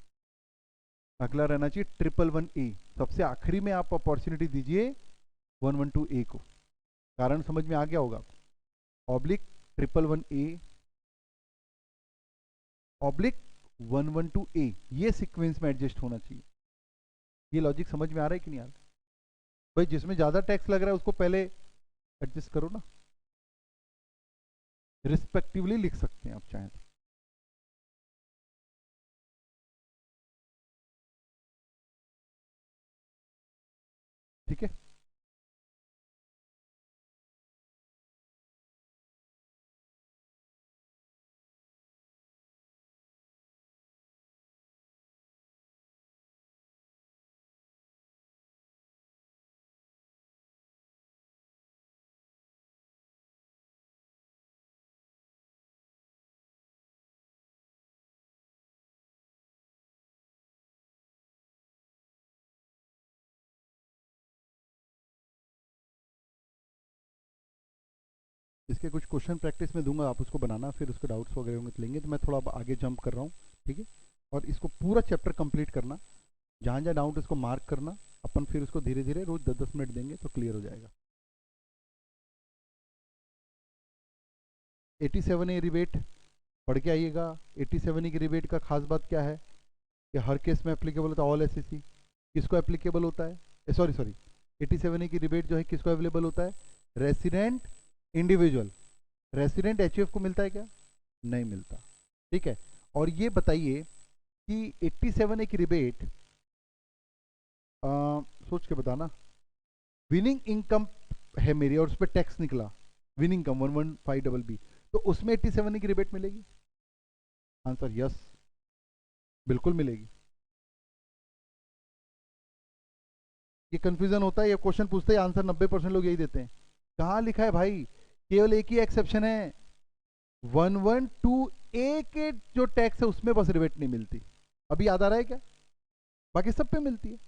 [SPEAKER 1] अगला रहना चाहिए 111 ए। सबसे आखिरी में आप अपॉर्चुनिटी दीजिए 112 ए को। कारण समझ में आ गया होगा? ऑब्लिक 111 ए ऑब्लिक 112 ए, ये सीक्वेंस में एडजस्ट होना चाहिए। ये लॉजिक समझ में आ रहा है कि नहीं आ रहा? भाई जिसमें ज्यादा टैक्स लग रहा है उसको पहले एडजस्ट करो ना, रिस्पेक्टिवली लिख सकते हैं आप चाहें तो। ठीक है, इसके कुछ क्वेश्चन प्रैक्टिस में दूंगा, आप उसको बनाना, फिर उसको डाउट्स वगैरह होंगे तो लेंगे। तो मैं थोड़ा आगे जंप कर रहा हूँ, ठीक है? और इसको पूरा चैप्टर कंप्लीट करना, जहाँ जहाँ डाउट उसको मार्क करना, अपन फिर उसको धीरे धीरे रोज 10-10 मिनट देंगे तो क्लियर हो जाएगा। 87A रिबेट पढ़ के आइएगा। 87A की रिबेट का खास बात क्या है कि हर केस में एप्लीकेबल होता है, ऑल एसएससी किसको एप्लीकेबल होता है, सॉरी सॉरी 87A की रिबेट जो है किसको अवेलेबल होता है, रेसिडेंट इंडिविजुअल। रेसिडेंट एचयूएफ को मिलता है क्या, नहीं मिलता। ठीक है, और ये बताइए कि 87A की रिबेट सोच के बताना, विनिंग इनकम है मेरी और उस पर टैक्स निकला, विनिंग इनकम 115BB, तो उसमें 87A की रिबेट मिलेगी? आंसर यस, बिल्कुल मिलेगी। ये कंफ्यूजन होता है, ये क्वेश्चन पूछते हैं आंसर 90% लोग यही देते हैं। कहाँ लिखा है भाई, केवल एक ही एक्सेप्शन है, 112A के जो टैक्स है उसमें बस रिबेट नहीं मिलती। अभी याद आ रहा है क्या, बाकी सब पे मिलती है।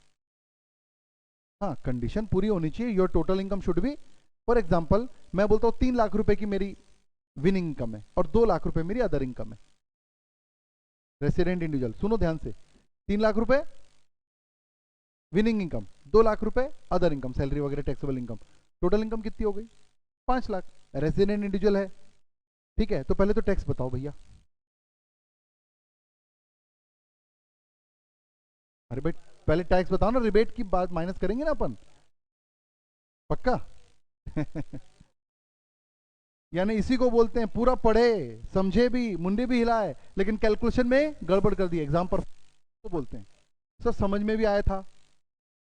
[SPEAKER 1] हाँ, कंडीशन पूरी होनी चाहिए, your total income should be, for example मैं बोलता हूँ 3 लाख रुपए की मेरी विनिंग इनकम है और 2 लाख रुपए मेरी अदर इनकम है, रेसिडेंट इंडिविजुअल, सुनो ध्यान से, 3 लाख रुपए विनिंग इनकम, 2 लाख रुपए अदर इनकम, सैलरी वगैरह टैक्सेबल इनकम, टोटल इनकम कितनी हो गई, 5 लाख। रेसिडेंट इंडिविजुअल है, ठीक है, तो पहले तो टैक्स बताओ भैया। रिबेट पहले टैक्स बताओ ना, रिबेट की बात माइनस करेंगे ना अपन, पक्का? यानी इसी को बोलते हैं पूरा पढ़े समझे भी मुंडे भी हिलाए लेकिन कैलकुलेशन में गड़बड़ कर दी, एग्जाम पर तो बोलते हैं। सर समझ में भी आया था,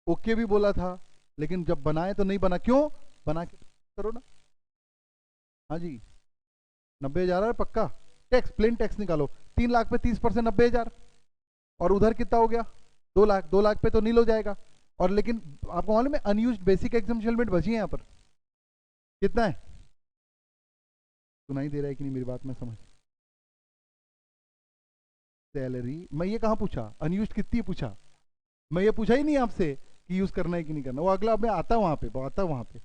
[SPEAKER 1] ओके भी बोला था, लेकिन जब बनाए तो नहीं बना, क्यों? बना के करो ना। हाँ जी, 90,000 है पक्का। टैक्स, प्लेन टैक्स निकालो, 3 लाख पे 30%, 90,000, और उधर कितना हो गया, 2 लाख, 2 लाख पे तो नील हो जाएगा। और लेकिन आपको मालूम है अनयूज बेसिक एग्जामेशन लिमिट बची है यहाँ पर, कितना है? सुनाई दे रहा है कि नहीं मेरी बात में समझ? सैलरी, मैं ये कहाँ पूछा अनयूज कितनी पूछा, मैं ये पूछा ही नहीं आपसे कि यूज करना है कि नहीं करना, वो अगला मैं आता वहां पे, वो आता वहां पे।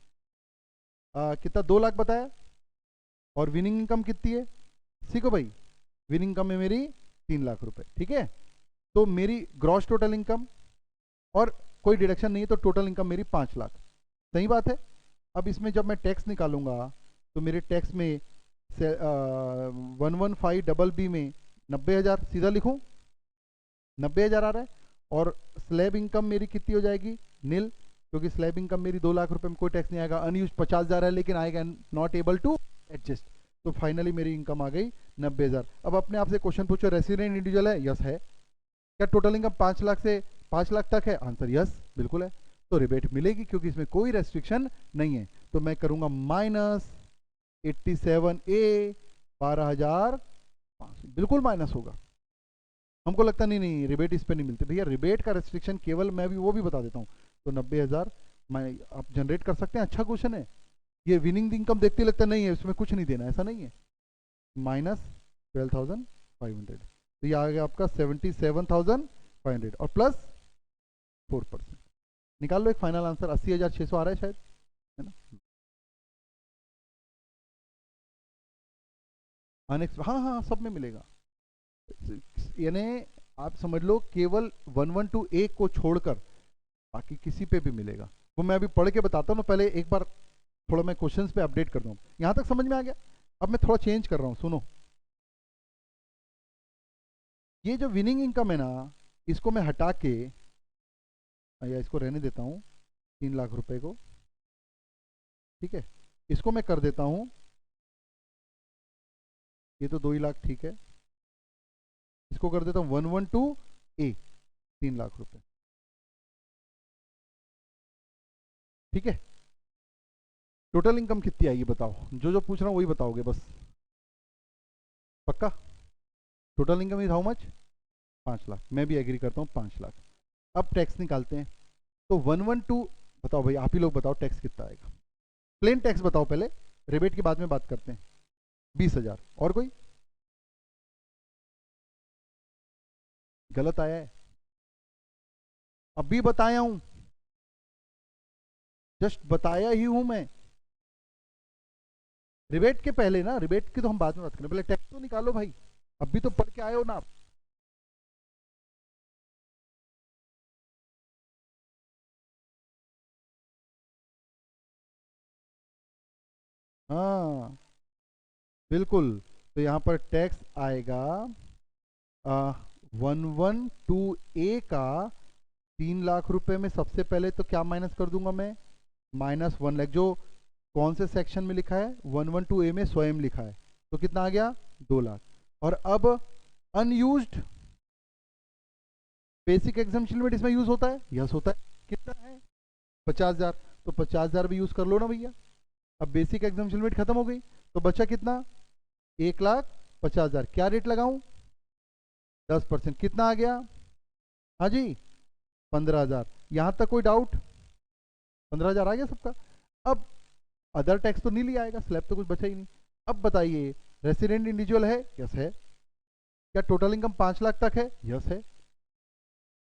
[SPEAKER 1] कितना, 2 लाख बताया, और विनिंग इनकम कितनी है, सीखो भाई, विनिंग इनकम है मेरी 3 लाख रुपए, ठीक है, तो मेरी ग्रॉस टोटल इनकम और कोई डिडक्शन नहीं है तो टोटल इनकम मेरी 5 लाख, सही बात है। अब इसमें जब मैं टैक्स निकालूंगा तो मेरे टैक्स में 115BB में 90,000 सीधा लिखूं, 90,000 आ रहा है, और स्लैब इनकम मेरी कितनी हो जाएगी, नील, क्योंकि स्लैब इनकम मेरी 2 लाख रुपए में कोई टैक्स नहीं आएगा, अनयूज 50,000 है लेकिन आएगा नॉट एबल टू एडजस्ट, तो फाइनली मेरी इनकम आ गई 90,000। अब अपने आप से क्वेश्चन पूछो, रेसिडेंट इंडिविजुअल है, यस है, क्या टोटल इनकम 5 लाख से 5 लाख तक है, आंसर यस बिल्कुल है, तो रिबेट मिलेगी क्योंकि इसमें कोई रेस्ट्रिक्शन नहीं है। तो मैं करूंगा -87A, 12,500, बिल्कुल माइनस होगा। हमको लगता नहीं नहीं रिबेट इस पे नहीं मिलती, भैया रिबेट का रेस्ट्रिक्शन केवल, मैं भी वो भी बता देता हूँ, तो 90,000 मैं, आप जनरेट कर सकते हैं, अच्छा क्वेश्चन है ये। विनिंग इनकम देखते लगता नहीं है उसमें कुछ नहीं देना, ऐसा नहीं है, -12,500, तो ये आ गया आपका 77,500 और प्लस 4%, निकाल लो एक फाइनल आंसर, 80,600 आ रहा है शायद, है ना? हाँ हाँ सब में मिलेगा, यानी आप समझ लो केवल 112A को छोड़कर बाकी किसी पे भी मिलेगा, वो मैं अभी पढ़ के बताता हूँ ना, पहले एक बार थोड़ा मैं क्वेश्चंस पे अपडेट कर दूँ, यहाँ तक समझ में आ गया? अब मैं थोड़ा चेंज कर रहा हूँ, सुनो, ये जो विनिंग इनकम है ना, इसको मैं हटा के, या इसको रहने देता हूँ 3 लाख रुपए को, ठीक है, इसको मैं कर देता हूँ, ये तो 2 ही लाख, ठीक है, इसको कर देता हूँ 112A, 3 लाख रुपए, ठीक है। टोटल इनकम कितनी आएगी बताओ, जो जो पूछ रहा हूँ वही बताओगे बस, पक्का? Total income is how much, 5 lakh, मैं भी एग्री करता हूँ 5 लाख। अब टैक्स निकालते हैं, तो 112, बताओ भाई आप ही लोग बताओ टैक्स कितना आएगा, प्लेन टैक्स बताओ पहले, रिबेट के बाद में बात करते हैं। 20,000, और कोई गलत आया है? अभी बताया हूं, जस्ट बताया ही हूं मैं, रिबेट के पहले ना, रिबेट की तो हम बाद में बात करें, पहले टैक्स तो निकालो भाई, अभी तो पढ़ के आए हो ना आप। हाँ, बिल्कुल। तो यहाँ पर टैक्स आएगा 112A का 3 लाख रुपए में सबसे पहले तो क्या माइनस कर दूंगा मैं, -1 लाख, जो कौन से सेक्शन में लिखा है, 112A में स्वयं लिखा है, तो कितना आ गया 2 लाख। और अब अनयूज्ड बेसिक एग्जाम्पशन लिमिट इसमें यूज होता है, यस होता है, कितना है 50,000, तो 50,000 भी यूज कर लो ना भैया। अब बेसिक एग्जाम्पशन लिमिट खत्म हो गई, तो बचा कितना 1,50,000, क्या रेट लगाऊं 10%, कितना आ गया, हाँ जी 15,000। यहां तक कोई डाउट, 15,000 आ गया सबका। अब अदर टैक्स तो नहीं लिया आएगा, स्लैब तो कुछ बचा ही नहीं। अब बताइए रेसिडेंट इंडिविजुअल है, यस है, क्या टोटल इनकम 5 लाख तक है, यस है,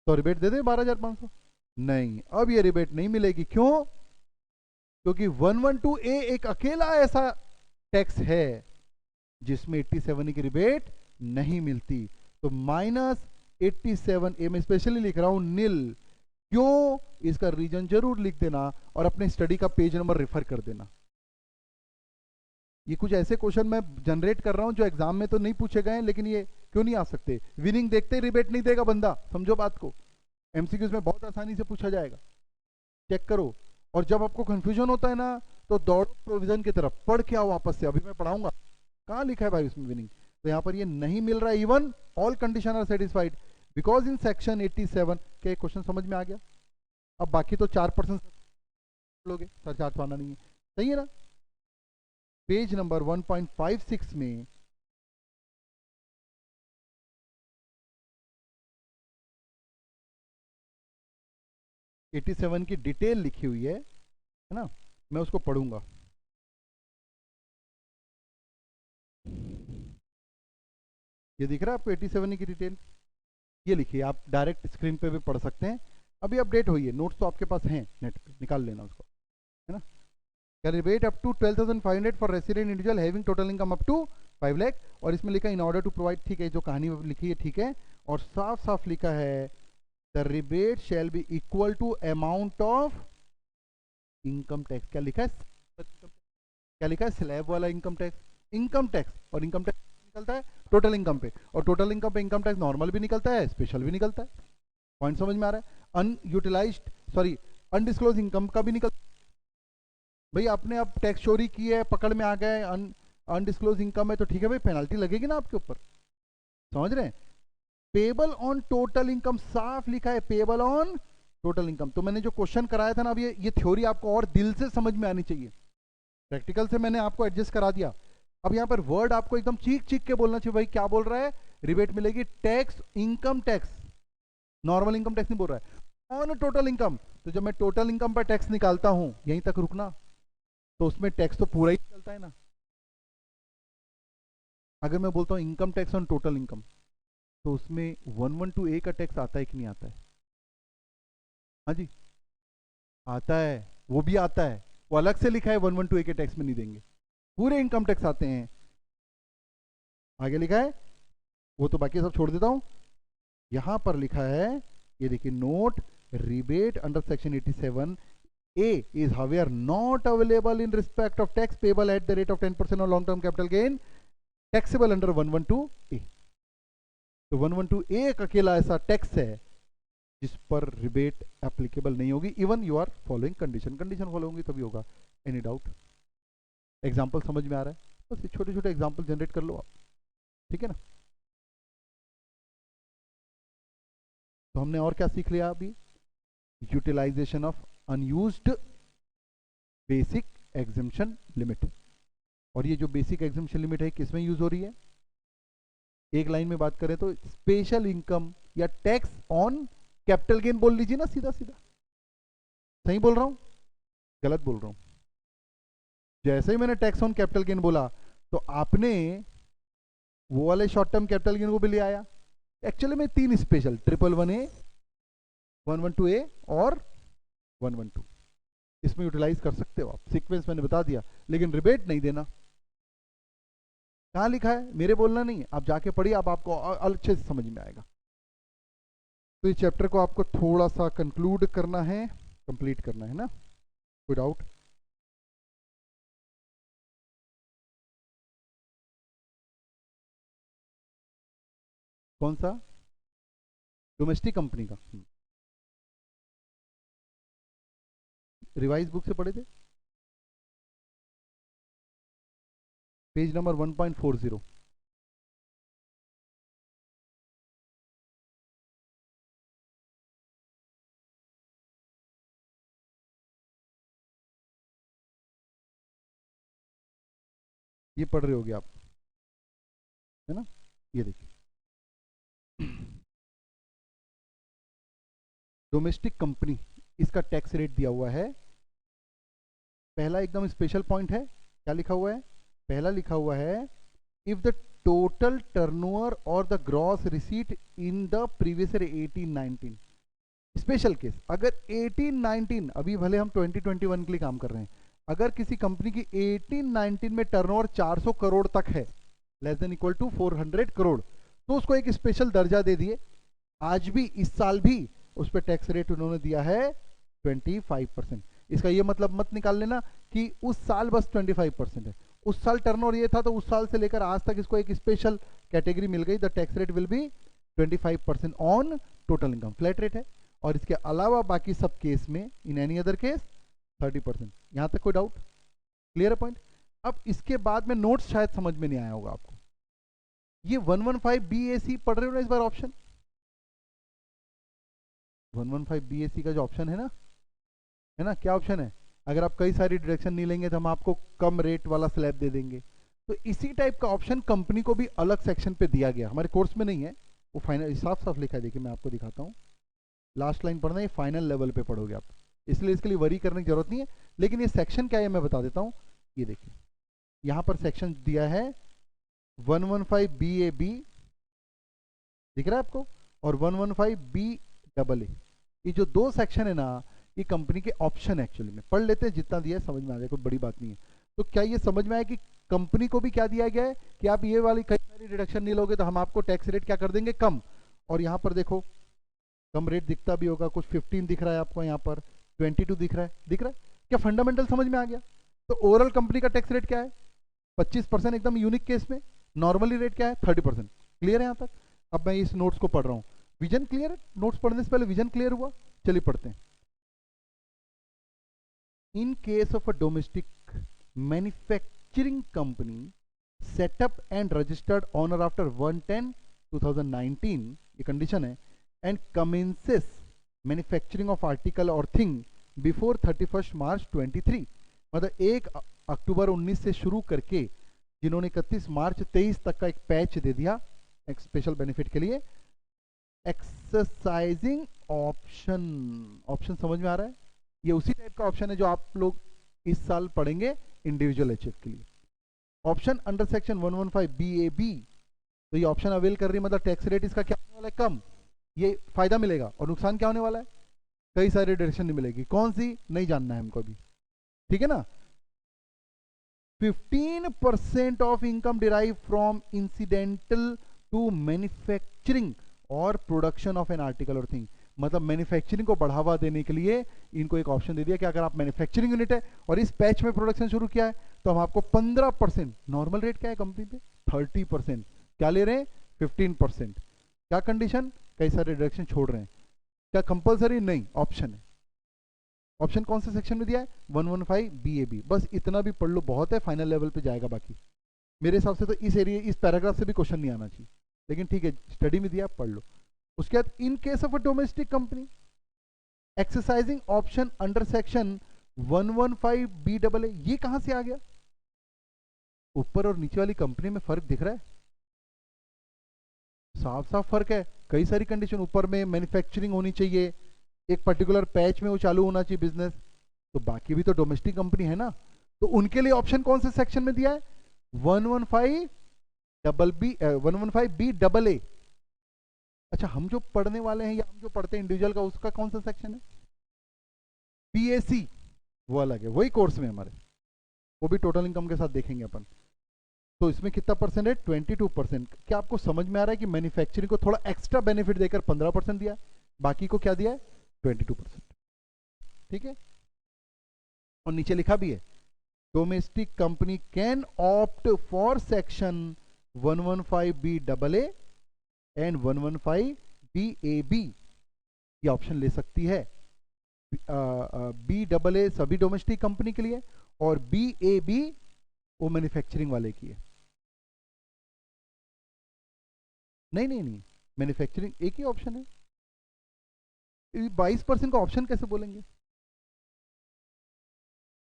[SPEAKER 1] तो रिबेट दे दे 12,500, नहीं अब ये रिबेट नहीं मिलेगी, क्यों, क्योंकि 112A एक अकेला ऐसा टैक्स है जिसमें 87 की रिबेट नहीं मिलती। तो -87A में स्पेशली लिख रहा हूं नील, क्यों, इसका रीजन जरूर लिख देना और अपने स्टडी का पेज नंबर रेफर कर देना। ये कुछ ऐसे क्वेश्चन मैं जनरेट कर रहा हूं जो एग्जाम में तो नहीं पूछे गए हैं, लेकिन ये क्यों नहीं आ सकते, विनिंग देखते ही रिबेट नहीं देगा बंदा, समझो बात को, एमसीक्यूज में बहुत आसानी से पूछा जाएगा, चेक करो। और जब आपको कंफ्यूजन होता है ना, तो दौड़ो प्रोविजन की तरफ, पढ़ के आओ वापस से, अभी मैं पढ़ाऊंगा कहाँ लिखा है भाई उसमें विनिंग। तो यहाँ पर ये नहीं मिल रहा है, even all condition are satisfied because in section 87 के क्वेश्चन समझ में आ गया। अब बाकी तो 4% लोगे, सर चार्ज पाना नहीं है, सही है ना। पेज नंबर 1.56 में एटी सेवन की डिटेल लिखी हुई है ना, मैं उसको पढ़ूंगा। ये दिख रहा है आपको 87 की डिटेल, ये लिखिए, आप डायरेक्ट स्क्रीन पे भी पढ़ सकते हैं, अभी अपडेट हुई है, नोट्स तो आपके पास हैं नेट पे, निकाल लेना उसको, है ना। Calibrate up to 12,500 for resident individual having total income up to 5 lakh, और इसमें लिखा इन ऑर्डर टू प्रोवाइड, ठीक है, जो कहानी लिखी है ठीक है, और साफ साफ लिखा है the rebate shall be equal to amount of income tax, क्या लिखा है, क्या लिखा है, स्लैब वाला इनकम टैक्स, इनकम टैक्स, और इनकम टैक्स निकलता है टोटल इनकम पे, और टोटल इनकम पे इनकम टैक्स नॉर्मल भी निकलता है, स्पेशल भी निकलता है, पॉइंट समझ में आ रहा है। अनयूटिलाइज्ड सॉरी अनडिस्क्लोज इनकम का भी निकलता है, भाई आपने अब टैक्स चोरी की है, पकड़ में आ गए, अनडिस्क्लोज इनकम है, तो ठीक है भाई, पेनल्टी लगेगी ना आपके ऊपर, समझ रहे हैं। पेबल ऑन टोटल इनकम साफ लिखा है, पेबल ऑन टोटल इनकम। तो मैंने जो क्वेश्चन कराया था ना, अब ये थ्योरी आपको और दिल से समझ में आनी चाहिए, प्रैक्टिकल से मैंने आपको एडजस्ट करा दिया। अब यहाँ पर वर्ड आपको एकदम चीख चीख के बोलना चाहिए, भाई क्या बोल रहा है, रिबेट मिलेगी tax, income tax, normal income tax नहीं बोल रहा है, ऑन टोटल इनकम। तो जब मैं टोटल इनकम पर टैक्स निकालता हूं, यहीं तक रुकना, तो उसमें टैक्स तो पूरा ही निकलता है ना। अगर मैं बोलता हूँ income tax on total income, तो उसमें 112A का टैक्स आता है कि नहीं आता है, हाँ जी आता है, वो भी आता है, वो अलग से लिखा है, 112A के टैक्स में नहीं देंगे, पूरे इनकम टैक्स आते हैं, आगे लिखा है, वो तो बाकी सब छोड़ देता हूं, यहां पर लिखा है, ये देखिए note, rebate under section 87 A is however not available in respect of tax payable at the rate of 10% on long term capital gain taxable under 112A। तो 112A एक अकेला ऐसा टैक्स है जिस पर रिबेट एप्लीकेबल नहीं होगी, even you are following condition, condition follow होंगी तभी होगा। एनी डाउट, एग्जाम्पल समझ में आ रहा है, बस छोटे छोटे एग्जाम्पल जनरेट कर लो आप, ठीक है ना। तो हमने और क्या सीख लिया अभी, utilisation of unused basic exemption limit, और ये जो बेसिक एग्जम्पशन लिमिट है किसमें यूज हो रही है, एक लाइन में बात करें तो स्पेशल इनकम या टैक्स ऑन कैपिटल गेन बोल लीजिए ना, सीधा सीधा, सही बोल रहा हूं गलत बोल रहा हूं, जैसे ही मैंने टैक्स ऑन कैपिटल गेन बोला, तो आपने वो वाले शॉर्ट टर्म कैपिटल गेन को भी ले आया। एक्चुअली में 3 स्पेशल, 111A, 112A और 112, इसमें यूटिलाइज कर सकते हो आप, सीक्वेंस मैंने बता दिया, लेकिन रिबेट नहीं देना। कहां लिखा है, मेरे बोलना नहीं है, आप जाके पढ़िए, आप आपको अच्छे से समझ में आएगा। तो इस चैप्टर को आपको थोड़ा सा कंक्लूड करना है, कंप्लीट करना है ना, कोई डाउट। कौन सा? डोमेस्टिक कंपनी का। रिवाइज बुक से पढ़े थे, पेज नंबर 1.40। ये पढ़ रहे होगे आप, है ना? ये देखिए, डोमेस्टिक कंपनी, इसका टैक्स रेट दिया हुआ है। पहला एकदम स्पेशल पॉइंट है, क्या लिखा हुआ है? पहला लिखा हुआ है, इफ द टोटल टर्नओवर और the gross receipt in the previous year 18-19, special case, अगर 18-19, अभी भले हम 2021 के लिए काम कर रहे हैं, अगर किसी कंपनी की 18-19 में टर्नओवर 400 करोड़ तक है, less than equal to 400 crore, तो उसको एक स्पेशल दर्जा दे दिए। आज भी, इस साल भी उस पर टैक्स रेट उन्होंने दिया है 25%। इसका ये मतलब मत निकाल लेना कि उस साल बस 25% है, उस साल टर्नओवर ये था तो उस साल से लेकर आज तक इसको एक स्पेशल कैटेगरी मिल गई। The tax rate will be 25% on total income, flat rate है। और इसके अलावा बाकी सब केस में, इन एनी अदर केस 30%। यहां तक कोई डाउट? क्लियर है पॉइंट? अब इसके बाद में नोट्स शायद समझ में नहीं आया होगा आपको। ये 115 BAC पढ़ रहे हो ना इस बार ऑप्शन? 115 BAC का जो ऑप्शन है ना, क्या ऑप्शन है? अगर आप कई सारी डिडक्शन नहीं लेंगे तो हम आपको कम रेट वाला स्लैब दे देंगे। तो इसी टाइप का ऑप्शन कंपनी को भी अलग सेक्शन पे दिया गया, हमारे कोर्स में नहीं है वो, फाइनल साफ साफ लिखा है। देखिए मैं आपको दिखाता हूँ, लास्ट लाइन पढ़ना, ये फाइनल लेवल पे पढ़ोगे आप, इसलिए इसके लिए वरी करने की जरूरत नहीं है। लेकिन ये सेक्शन क्या है मैं बता देता हूँ। ये देखिए, यहाँ पर सेक्शन दिया है 115 BAB, दिख रहा है आपको, और 115 BAA। ये जो दो सेक्शन है ना, ये कंपनी के ऑप्शन एक्चुअली में, पढ़ लेते हैं जितना दिया है समझ में आ जाए, कोई बड़ी बात नहीं है। तो क्या ये समझ में आया कि कंपनी को भी क्या दिया गया है कि आप ये वाली कई सारी डिडक्शन नहीं लोगे तो हम आपको टैक्स रेट क्या कर देंगे, कम। और यहाँ पर देखो कम रेट दिखता भी होगा, कुछ 15 दिख रहा है आपको, यहाँ पर 22 दिख रहा है। क्या फंडामेंटल समझ में आ गया? तो ओवरऑल कंपनी का टैक्स रेट क्या है? 25% एकदम यूनिक केस में। नॉर्मली रेट क्या है? 30%। क्लियर है यहाँ तक? अब मैं इस नोट्स को पढ़ रहा हूँ, विजन क्लियर है? नोट्स पढ़ने से पहले विजन क्लियर हुआ? चलिए पढ़ते हैं। In case of a domestic manufacturing company set up and registered on or after 1/10/2019, ये कंडीशन है, and commences manufacturing of article or thing before 31st March 23, मतलब 1 अक्टूबर 19 से शुरू करके जिन्होंने 31 मार्च 23 तक का एक पैच दे दिया एक स्पेशल बेनिफिट के लिए, एक्सरसाइजिंग ऑप्शन समझ में आ रहा है? ये उसी टाइप का ऑप्शन है जो आप लोग इस साल पढ़ेंगे इंडिविजुअल एचएफ के लिए। ऑप्शन अंडर सेक्शन 115 BAB, तो ये ऑप्शन अवेल कर रही है, मतलब टैक्स रेट इसका क्या होने वाला है? कम। ये फायदा मिलेगा, और नुकसान क्या होने वाला है? कई सारी डिडक्शन नहीं मिलेगी। कौन सी? नहीं जानना है हमको भी, ठीक है ना? 15% of income derive from incidental to manufacturing और प्रोडक्शन ऑफ एन आर्टिकल और थिंग, मतलब मैन्युफैक्चरिंग को बढ़ावा देने के लिए इनको एक ऑप्शन दे दिया कि अगर आप मैन्युफैक्चरिंग यूनिट है और इस पैच में प्रोडक्शन शुरू किया है तो हम आपको 15%, नॉर्मल रेट क्या है कंपनी पे? 30%, क्या ले रहे हैं? 15%। क्या कंडीशन? कई सारे डिडक्शन छोड़ रहे हैं। क्या कंपलसरी? नहीं, ऑप्शन है। ऑप्शन कौन से सेक्शन में दिया है? 115 BAB। बस इतना भी पढ़ लो, बहुत है, फाइनल लेवल पे जाएगा। बाकी मेरे हिसाब से तो इस एरिया, इस पैराग्राफ से भी क्वेश्चन नहीं आना चाहिए, लेकिन ठीक है, स्टडी में दिया, पढ़ लो। उसके बाद in case of a domestic company exercising option under section 115 BAA, ये कहां से आ गया? ऊपर और नीचे वाली कंपनी में फर्क दिख रहा है? साफ साफ फर्क है। कई सारी कंडीशन, ऊपर में मैन्युफैक्चरिंग होनी चाहिए, एक पर्टिकुलर पैच में वो चालू होना चाहिए बिजनेस, तो बाकी भी तो डोमेस्टिक कंपनी है ना। तो उनके लिए ऑप्शन कौन से सेक्शन में दिया है? 115 BAA। अच्छा, हम जो पढ़ने वाले हैं या हम जो पढ़ते हैं इंडिविजुअल का, उसका कौन सा सेक्शन है? BAC, वो अलग है, वही कोर्स में हमारे, वो भी टोटल इनकम के साथ देखेंगे अपन। तो इसमें कितना परसेंट है? 22%। क्या आपको समझ में आ रहा है कि मैन्युफैक्चरिंग को थोड़ा एक्स्ट्रा बेनिफिट देकर 15% दिया, बाकी को क्या दिया है? 22%। ठीक है, और नीचे लिखा भी है, domestic company can opt for section 115 BAA and 115 BAB ये ऑप्शन ले सकती है। BAA सभी डोमेस्टिक कंपनी के लिए और BAB वो मैन्युफैक्चरिंग वाले की है। नहीं नहीं नहीं, मैन्युफैक्चरिंग एक ही ऑप्शन है। 22% का ऑप्शन कैसे बोलेंगे?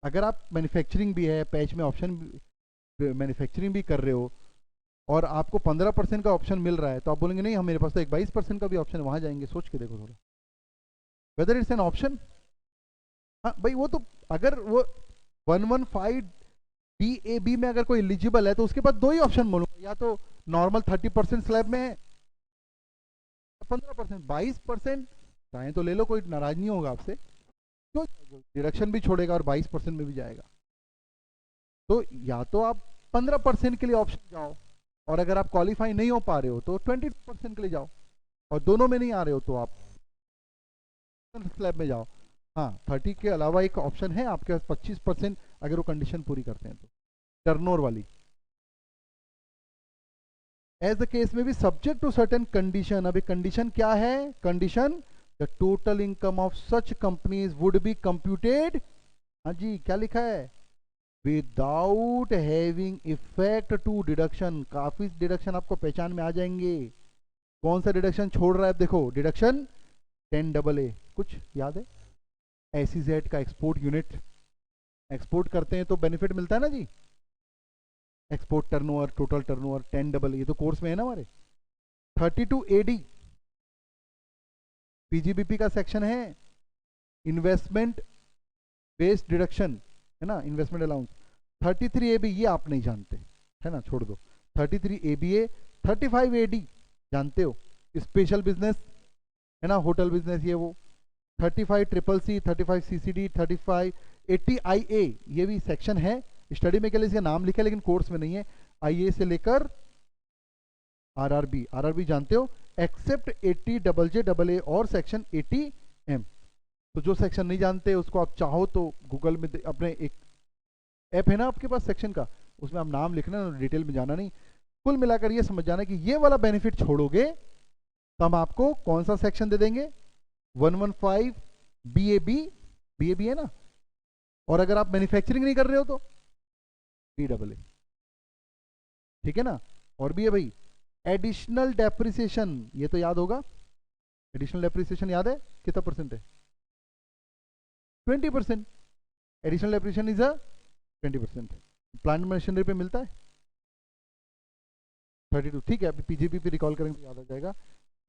[SPEAKER 1] अगर आप मैन्युफैक्चरिंग भी है, पैच में ऑप्शन मैन्युफैक्चरिंग भी कर रहे हो और आपको 15% का ऑप्शन मिल रहा है, तो आप बोलेंगे नहीं हम मेरे पास तो एक 22% का भी ऑप्शन है, वहां जाएंगे। सोच के देखो थोड़ा, वेदर इट्स एन ऑप्शन। हाँ भाई, वो तो अगर वो 115 BAB में अगर कोई एलिजिबल है तो उसके पास दो ही ऑप्शन बोलूंगा, या तो नॉर्मल 30% स्लैब में है, 15%, 22% चाहे तो ले लो, कोई नाराज नहीं होगा आपसे, क्यों डिडक्शन भी छोड़ेगा और 22% में भी जाएगा। तो या तो आप 15% के लिए ऑप्शन जाओ, और अगर आप क्वालिफाई नहीं हो पा रहे हो तो 22% के लिए जाओ, और दोनों में नहीं आ रहे हो तो आप स्लैब में जाओ। हाँ, 30 के अलावा एक ऑप्शन है आपके पास 25%, अगर वो कंडीशन पूरी करते हैं तो, टर्नओवर वाली। एज द केस में भी सब्जेक्ट टू सर्टेन कंडीशन। अभी कंडीशन क्या है? Condition the total income of such companies would be computed, हाँ जी क्या लिखा है, without having effect to deduction. काफी डिडक्शन आपको पहचान में आ जाएंगे। कौन सा डिडक्शन छोड़ रहा है? देखो, डिडक्शन 10AA, कुछ याद है? SEZ का एक्सपोर्ट यूनिट, एक्सपोर्ट करते हैं तो बेनिफिट मिलता है ना जी, export turnover, total turnover 10AA, ये तो कोर्स में है ना हमारे। 32AD PGBP का सेक्शन है, इन्वेस्टमेंट बेस्ड डिडक्शन है ना, इन्वेस्टमेंट अलाउंस। 33AB ये आप नहीं जानते है ना, छोड़ दो। 33ABA। 35AD जानते हो, स्पेशल बिजनेस है ना, होटल बिजनेस ये वो। 35CCC, 35CCD, 3580IA ये भी सेक्शन है। स्टडी में के लिए इसका नाम लिखा है लेकिन कोर्स में नहीं है। IA से लेकर RRB जानते हो, एक्सेप्ट 80JJAA और सेक्शन 80M। तो जो सेक्शन नहीं जानते उसको आप चाहो तो गूगल में अपने एक ऐप है ना आपके पास सेक्शन का, उसमें आप नाम लिखना, डिटेल में जाना नहीं। कुल मिलाकर ये समझ जाना कि ये वाला बेनिफिट छोड़ोगे तो हम आपको कौन सा सेक्शन दे देंगे? 115 BAB है ना, और अगर आप मैन्युफैक्चरिंग नहीं कर रहे हो तो BAA, ठीक है ना। और भी है भाई एडिशनल डेप्रिसिएशन, ये तो याद होगा। एडिशनल डेप्रिसिएशन याद है कितना परसेंट है? 20%। Additional depreciation is a 20%। Plant machinery पे मिलता है 32, ठीक है। अभी PGB पे रिकॉल करेंगे तो याद आ जाएगा।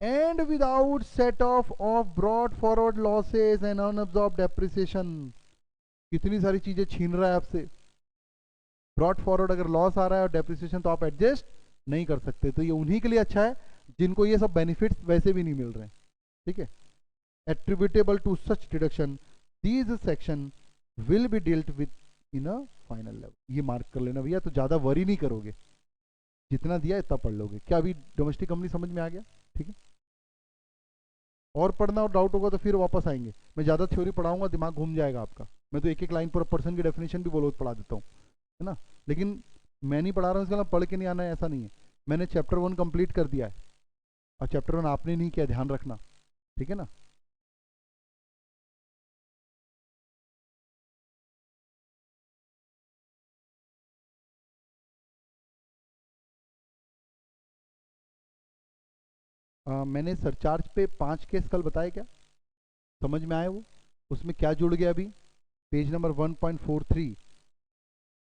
[SPEAKER 1] And without set of brought forward losses and unabsorbed depreciation. कितनी सारी चीजें छीन रहा है आपसे। ब्रॉड फॉरवर्ड अगर लॉस आ रहा है और डेप्रिसिएशन तो आप एडजस्ट नहीं कर सकते, तो ये उन्हीं के लिए अच्छा है जिनको ये सब बेनिफिट्स वैसे भी नहीं मिल रहे हैं, ठीक है। Attributable to such deduction these section will be dealt with in a final level. ये मार्क कर लेना भैया, तो ज्यादा वरी नहीं करोगे, जितना दिया इतना पढ़ लोगे। क्या अभी डोमेस्टिक कंपनी समझ में आ गया? ठीक है, और पढ़ना और डाउट होगा तो फिर वापस आएंगे। मैं ज्यादा थ्योरी पढ़ाऊंगा दिमाग घूम जाएगा आपका। मैं तो एक एक लाइन पर पर्सन की डेफिनेशन भी बोलो पढ़ा देता हूँ, है ना। लेकिन मैं नहीं पढ़ा रहा हूँ इसका पढ़ के नहीं आना है, ऐसा नहीं है। मैंने चैप्टर 1 कंप्लीट कर दिया है और चैप्टर 1 आपने नहीं किया, ध्यान रखना, ठीक है ना। मैंने सरचार्ज पे 5 केस कल बताए, क्या समझ में आए वो? उसमें क्या जुड़ गया अभी? Page number 1.43।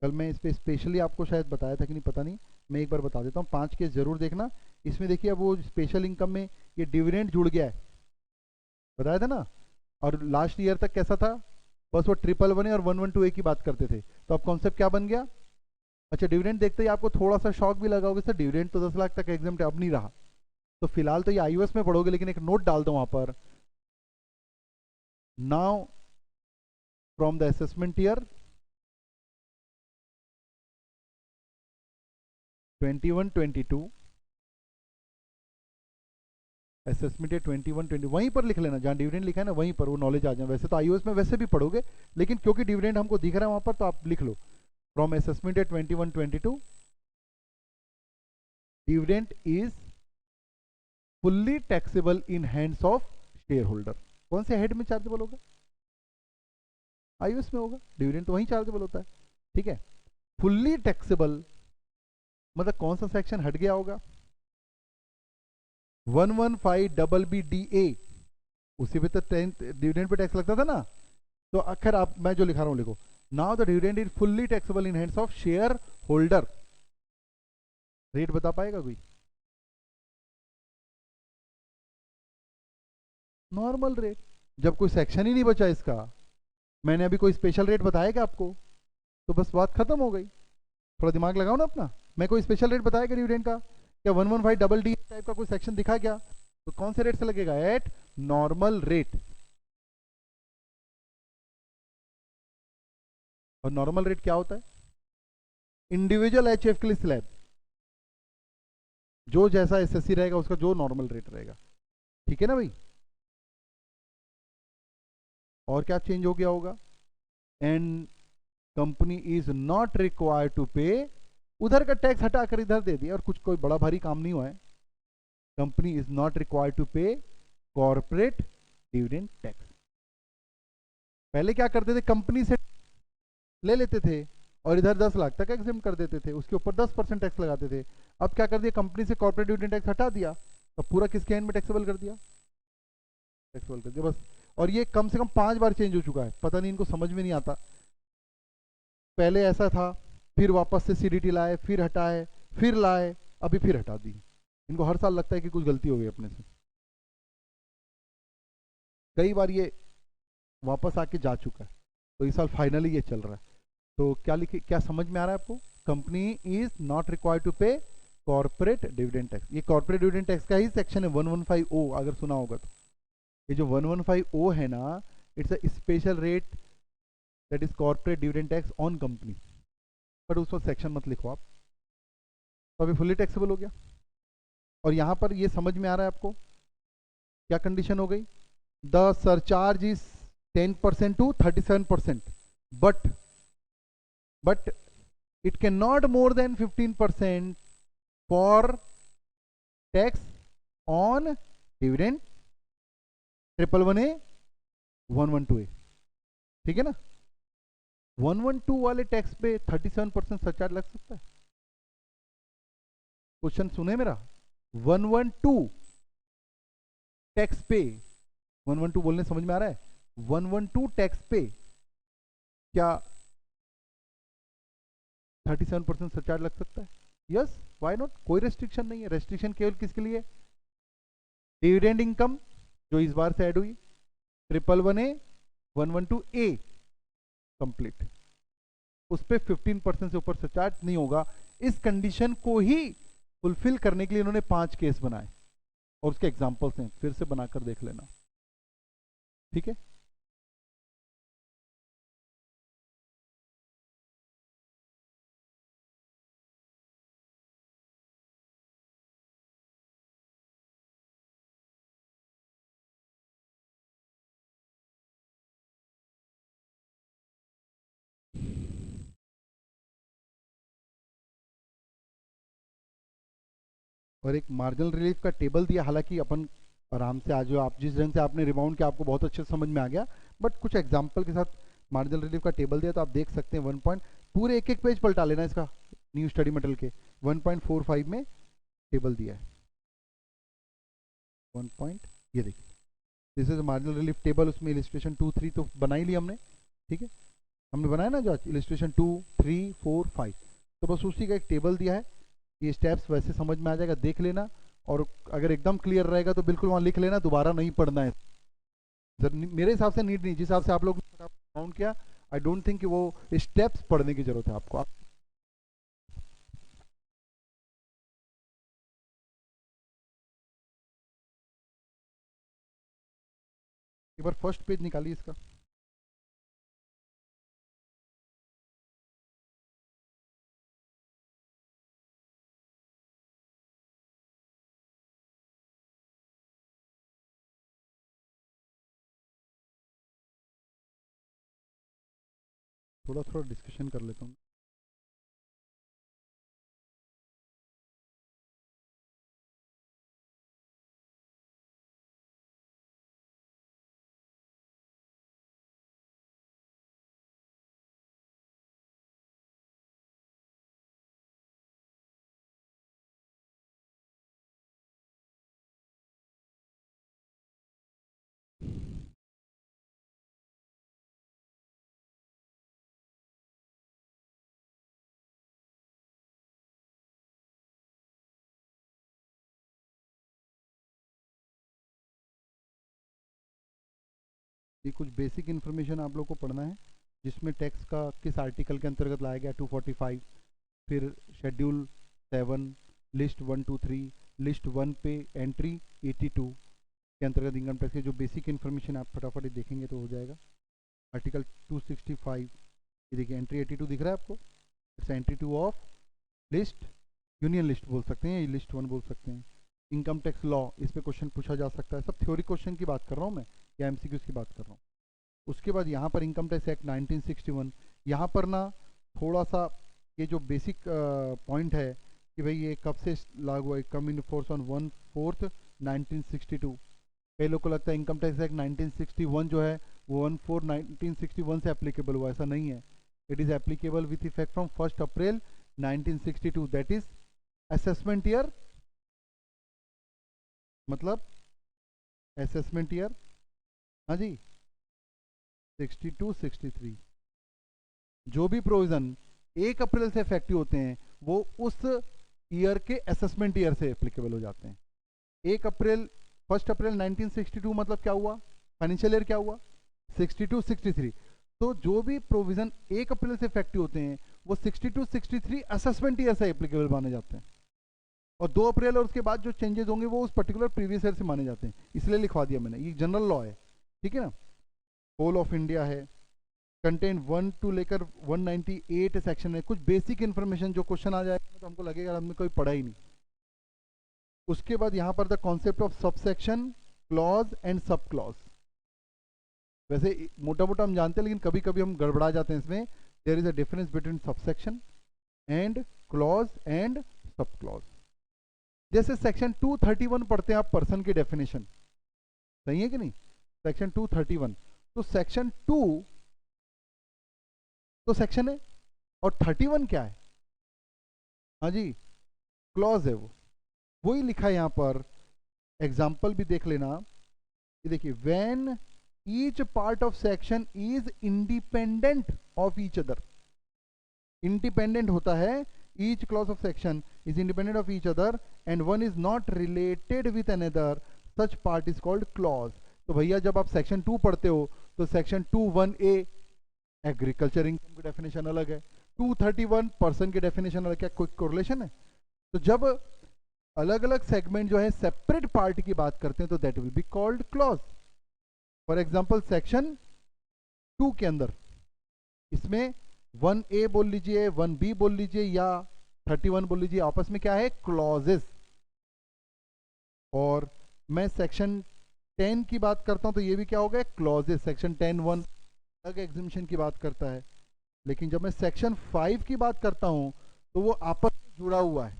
[SPEAKER 1] कल मैं इस पे स्पेशली आपको शायद बताया था कि नहीं पता नहीं, मैं एक बार बता देता हूँ। 5 केस जरूर देखना। इसमें देखिए अब वो स्पेशल इनकम में ये डिविडेंड जुड़ गया है, बताया था ना। और लास्ट ईयर तक कैसा था? बस वो 111 और 112A की बात करते थे। तो अब कॉन्सेप्ट क्या बन गया? अच्छा, डिविडेंड देखते ही आपको थोड़ा सा शॉक भी लगा होगा, सर डिविडेंड तो 10 लाख तक एग्जाम अब नहीं रहा। तो फिलहाल तो ये आईओएस में पढ़ोगे, लेकिन एक नोट डाल दो वहां पर, now from the assessment year 21-22, assessment year 21-20, वहीं पर लिख लेना जहां डिविडेंड लिखा है ना, वहीं पर वो नॉलेज आ जाए। वैसे तो आईओएस में वैसे भी पढ़ोगे, लेकिन क्योंकि डिविडेंड हमको दिख रहा है वहां पर तो आप लिख लो from assessment year 21-22 dividend is fully taxable in hands of share holder. कौन से हेड में चार्जेबल होगा? आईओएस में होगा, डिविडेंड तो वहीं चार्जेबल होता है। ठीक है, फुल्ली टैक्सेबल मतलब कौन सा सेक्शन हट गया होगा? 115BBDA, उसी पे तो डिविडेंड पे टैक्स लगता था ना। तो आखिर आप, मैं जो लिखा रहा हूं लिखो, now the dividend is fully taxable in hands of share holder. Rate बता पाएगा कोई? नॉर्मल रेट, जब कोई सेक्शन ही नहीं बचा इसका। मैंने अभी कोई स्पेशल रेट बताया क्या आपको? तो बस बात खत्म हो गई। थोड़ा दिमाग लगाओ ना अपना। मैं कोई स्पेशल रेट बताया क्या डिविडेंड का? क्या 115DD टाइप का कोई सेक्शन दिखा क्या? तो कौन से रेट से लगेगा? Eight normal rate. और नॉर्मल रेट क्या होता है? इंडिविजुअल एचएफ के लिए स्लैब, जो जैसा एसएससी रहेगा उसका जो नॉर्मल रेट रहेगा। ठीक है ना भाई? और क्या चेंज हो गया होगा? And company is not required to pay, उधर का टैक्स हटाकर इधर दे दिया, और कुछ कोई बड़ा भारी काम नहीं हुआ है। Company is not required to pay corporate dividend tax. पहले क्या करते थे? कंपनी से ले लेते थे और इधर 10 लाख तक एग्जाम कर देते थे, उसके ऊपर 10% टैक्स लगाते थे। अब क्या कर दिया? कंपनी से कॉर्पोरेट डिविडेंड टैक्स हटा दिया, तो पूरा किसके हैंड में टैक्सेबल कर दिया? टैक्सेबल कर दिया बस। और ये कम से कम 5 बार चेंज हो चुका है, पता नहीं इनको समझ में नहीं आता। पहले ऐसा था, फिर वापस से सीडीटी लाए, फिर हटाए, फिर लाए, अभी फिर हटा दी। इनको हर साल लगता है कि कुछ गलती हो गई अपने से। कई बार ये वापस आके जा चुका है, तो इस साल फाइनली ये चल रहा है। तो क्या लिखे, क्या समझ में आ रहा है आपको? Company is not required to pay corporate dividend tax. ये कॉर्पोरेट डिविडेंड टैक्स का ही सेक्शन है 115O, अगर सुना होगा तो। ये जो 115O है ना, it's a special rate that is corporate dividend tax on company. But उस पर सेक्शन मत लिखो आप। तो अभी फुल्ली टैक्सेबल हो गया। और यहां पर ये समझ में आ रहा है आपको क्या कंडीशन हो गई? The surcharge is 10% to 37%, but it cannot more than 15% for tax on dividend 111A 112A। ठीक है ना? 112 वाले टैक्स पे 37% सरचार्ज लग सकता है। क्वेश्चन सुने मेरा? 112 टैक्स पे, 112 बोलने समझ में आ रहा है? 112 टैक्स पे क्या 37% सरचार्ज लग सकता है? Yes, why not? कोई रेस्ट्रिक्शन नहीं है। रेस्ट्रिक्शन केवल किसके लिए? डिविडेंड इनकम जो इस बार से ऐड हुई, 111A 112A कंप्लीट, उस पर 15% से ऊपर सरचार्ज नहीं होगा। इस कंडीशन को ही फुलफिल करने के लिए इन्होंने 5 केस बनाए, और उसके एग्जांपल्स हैं, फिर से बनाकर देख लेना। ठीक है? और एक मार्जिनल रिलीफ का टेबल दिया, हालांकि अपन आराम से आज, आप जिस ढंग से आपने रिबाउंड किया आपको बहुत अच्छे से समझ में आ गया, बट कुछ एग्जांपल के साथ मार्जिनल रिलीफ का टेबल दिया, तो आप देख सकते हैं 1 पॉइंट, पूरे एक एक पेज पलटा लेना इसका, न्यू स्टडी मटेरियल के 1.45 में टेबल दिया है। 1 पॉइंट, ये देखिए, this is marginal relief table. उसमें इलिस्ट्रेशन 2 3 तो बना ही लिया हमने। ठीक है, हमने बनाया ना जो इलिस्ट्रेशन 2 3 4 5, तो बस उसी का एक टेबल दिया है। ये स्टेप्स वैसे समझ में आ जाएगा, देख लेना। और अगर एकदम क्लियर रहेगा तो बिल्कुल वहां लिख लेना, दोबारा नहीं पढ़ना है। मेरे हिसाब से नीड नहीं, जिस हिसाब से आप लोग ने काउंट किया, आई डोंट थिंक कि वो स्टेप्स पढ़ने की जरूरत है आपको। एक बार फर्स्ट पेज निकालिए इसका। थोड़ा थोड़ा डिस्कशन कर लेता हूँ। ये कुछ बेसिक इन्फॉर्मेशन आप लोग को पढ़ना है, जिसमें टैक्स का किस आर्टिकल के अंतर्गत लाया गया 245, फिर शेड्यूल 7, लिस्ट 1 2 3, लिस्ट 1 पे एंट्री 82 के अंतर्गत इनकम टैक्स के जो बेसिक इन्फॉर्मेशन आप फटाफट देखेंगे तो हो जाएगा। आर्टिकल 265, ये देखिए एंट्री 82 दिख रहा है आपको, it's entry 2 of list, union list बोल सकते हैं, ये लिस्ट 1 बोल सकते हैं। इनकम टैक्स लॉ, इस पे क्वेश्चन पूछा जा सकता है, सब थ्योरी क्वेश्चन की बात कर रहा हूँ मैं, या एमसीक्यूज की बात कर रहा हूँ। उसके बाद यहाँ पर इनकम टैक्स एक्ट 1961, यहाँ पर ना थोड़ा सा ये जो बेसिक पॉइंट है कि भाई ये कब से लागू हुआ, कम इन फोर्स ऑन 1/4/1962। कई लोग को लगता है इनकम टैक्स एक्ट 1961 जो है वो 1/4/1961 से एप्लीकेबल हुआ, ऐसा नहीं है। It is applicable with effect from 1 April 1962, that is assessment year, मतलब असेसमेंट ईयर, हाँ जी 62-63। जो भी प्रोविजन 1 अप्रैल से इफेक्टिव होते हैं वो उस ईयर के असेसमेंट ईयर से एप्लीकेबल हो जाते हैं। 1 अप्रैल 1 अप्रैल 1962 मतलब क्या हुआ, फाइनेंशियल ईयर क्या हुआ 62-63। तो जो भी प्रोविजन 1 अप्रैल से इफेक्टिव होते हैं वो 62-63 असेसमेंट ईयर से एप्लीकेबल माने जाते हैं, और 2 अप्रैल और उसके बाद जो चेंजेस होंगे वो उस पर्टिकुलर प्रीवियस ईयर से माने जाते हैं, इसलिए लिखवा दिया मैंने, ये जनरल लॉ है, ठीक है ना। होल ऑफ इंडिया है, कंटेंट 1 टू लेकर 198 सेक्शन है, कुछ बेसिक इंफॉर्मेशन जो क्वेश्चन आ जाएगा तो हमको लगेगा हमने कोई पढ़ा ही नहीं। उसके बाद यहाँ पर the concept of subsection, clause and sub clause, वैसे मोटा मोटा हम जानते हैं लेकिन कभी कभी हम गड़बड़ा जाते हैं इसमें। There is a difference between subsection and clause and sub clause. जैसे सेक्शन 231 पढ़ते हैं आप, पर्सन की डेफिनेशन, सही है कि नहीं, सेक्शन 231, तो सेक्शन 2 तो सेक्शन है और 31 क्या है, हाँ जी क्लॉज है, वो वही लिखा है यहाँ पर। एग्जाम्पल भी देख लेना, ये देखिए, when each part of section is independent of each other, independent होता है, each clause of section is independent of each other and one is not related with another, such part is called clause. तो भैया जब आप section 2 पढ़ते हो तो section 2(1)(a) agriculture income की डेफिनेशन अलग है, 231 पर्सन की डेफिनेशन अलग, क्या कोई कोरिलेशन है। तो जब अलग अलग सेगमेंट जो है सेपरेट पार्ट की बात करते हैं तो that will be called clause. For example section 2 के अंदर इसमें 1A बोल लीजिए, 1B बोल लीजिए या 31 बोल लीजिए, आपस में क्या है क्लॉजेस। और मैं सेक्शन 10 की बात करता हूं तो ये भी क्या हो गया क्लॉजेस, सेक्शन 10(1) अलग एग्जिबिशन की बात करता है, लेकिन जब मैं सेक्शन 5 की बात करता हूं तो वो आपस में जुड़ा हुआ है,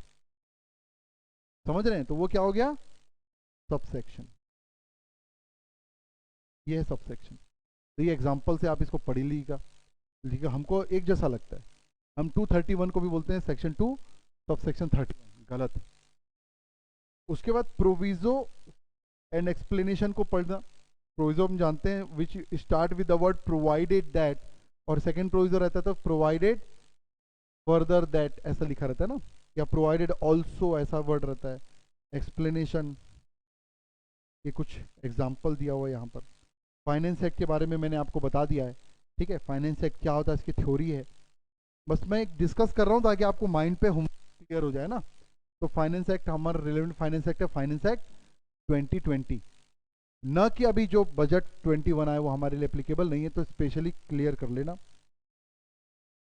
[SPEAKER 1] समझ रहे हैं, तो वो क्या हो गया सबसेक्शन, ये है सबसेक्शन। तो ये एग्जांपल से आप इसको पढ़ लीजिएगा, लीजिएगा, हमको एक जैसा लगता है, हम 231 को भी बोलते हैं सेक्शन 2 सबसेक्शन 31, गलत। उसके बाद प्रोविजो एंड एक्सप्लेनेशन को पढ़ना। प्रोविजो हम जानते हैं which start with the word provided that, और सेकंड प्रोविजो रहता था प्रोवाइडेड फर्दर दैट, ऐसा लिखा रहता है ना, या प्रोवाइडेड ऑल्सो ऐसा वर्ड रहता है। एक्सप्लेनेशन, ये कुछ एग्जाम्पल दिया हुआ है यहाँ पर। फाइनेंस एक्ट के बारे में मैंने आपको बता दिया है, ठीक है, फाइनेंस एक्ट क्या होता है इसकी थ्योरी है, बस मैं डिस्कस कर रहा हूँ ताकि आपको माइंड पे क्लियर हो जाए ना। तो फाइनेंस एक्ट हमारा रिलेवेंट फाइनेंस एक्ट है, फाइनेंस एक्ट 2020, न कि अभी जो बजट 21 आया वो हमारे लिए एप्लीकेबल नहीं है, तो स्पेशली क्लियर कर लेना।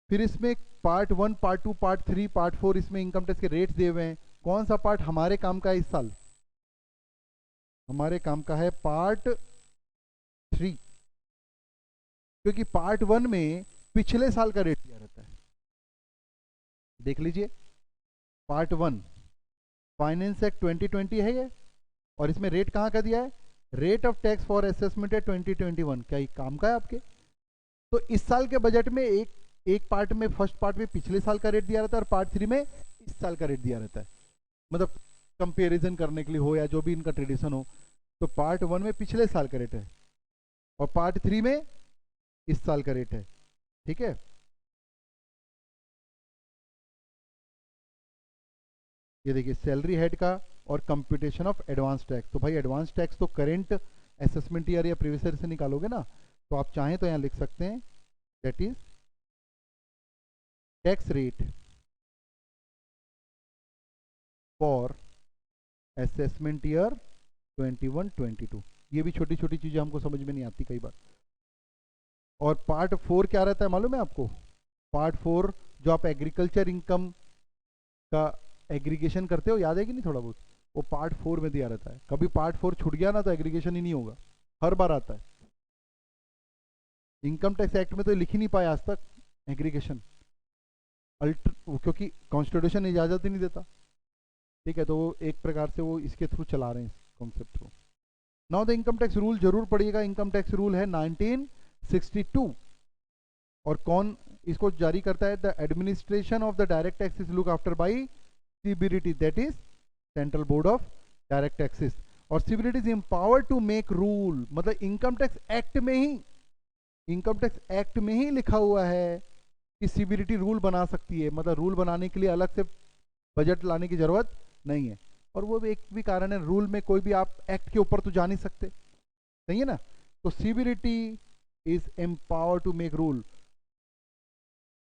[SPEAKER 1] फिर इसमें पार्ट 1, पार्ट 2, पार्ट 3, पार्ट 4, इसमें इनकम टैक्स के रेट्स दिए हुए हैं। कौन सा पार्ट हमारे काम का है इस साल, हमारे काम का है पार्ट 3, क्योंकि पार्ट 1 में पिछले साल का रेट दिया रहता है। देख लीजिए, पार्ट 1 फाइनेंस एक्ट 2020 है ये, और इसमें रेट कहाँ का दिया है, rate of tax for assessment है 2021, क्या ये काम का है आपके। तो इस साल के बजट में एक पार्ट में, फर्स्ट पार्ट में पिछले साल का रेट दिया रहता है और पार्ट 3 में इस साल का रेट दिया रहता है, मतलब कंपैरिजन करने के लिए हो या जो भी इनका ट्रेडिशन हो। तो पार्ट 1 में पिछले साल का रेट है और पार्ट 3 में इस साल का रेट है, ठीक है। ये देखिए सैलरी हेड का और कंप्यूटेशन ऑफ एडवांस टैक्स, तो भाई एडवांस टैक्स तो करेंट असेसमेंट ईयर या प्रीवियस ईयर से निकालोगे ना, तो आप चाहें तो यहाँ लिख सकते हैं that is tax rate for assessment year 21-22। ये भी छोटी छोटी चीजें हमको समझ में नहीं आती कई बार। और पार्ट 4 क्या रहता है मालूम है आपको? पार्ट 4 जो आप एग्रीकल्चर इनकम का एग्रीगेशन करते हो, याद है कि नहीं थोड़ा बहुत? वो पार्ट 4 में दिया रहता है। कभी पार्ट 4 छूट गया ना तो एग्रीगेशन ही नहीं होगा, हर बार आता है। इनकम टैक्स एक्ट में तो लिख ही नहीं पाए आज तक एग्रीगेशन, क्योंकि कॉन्स्टिट्यूशन इजाजत ही नहीं देता। ठीक है, तो वो एक प्रकार से वो इसके थ्रू चला रहे हैं इस कॉन्सेप्ट को। Now the income tax rule जरूर पढ़िएगा। इनकम टैक्स रूल है 1962, और कौन इसको जारी करता है? The administration of the direct taxes look after by CBDT, that is central board of direct taxes. और CBDT is empowered to make rule, मतलब इनकम टैक्स एक्ट में ही, इनकम टैक्स एक्ट में ही लिखा हुआ है कि सीबीडीटी रूल बना सकती है। मतलब रूल बनाने के लिए अलग से बजट लाने की जरूरत नहीं है। और वो भी एक भी कारण है, रूल में कोई भी आप एक्ट के ऊपर तो जा नहीं सकते, सही है ना? तो CBDT is empowered to make rule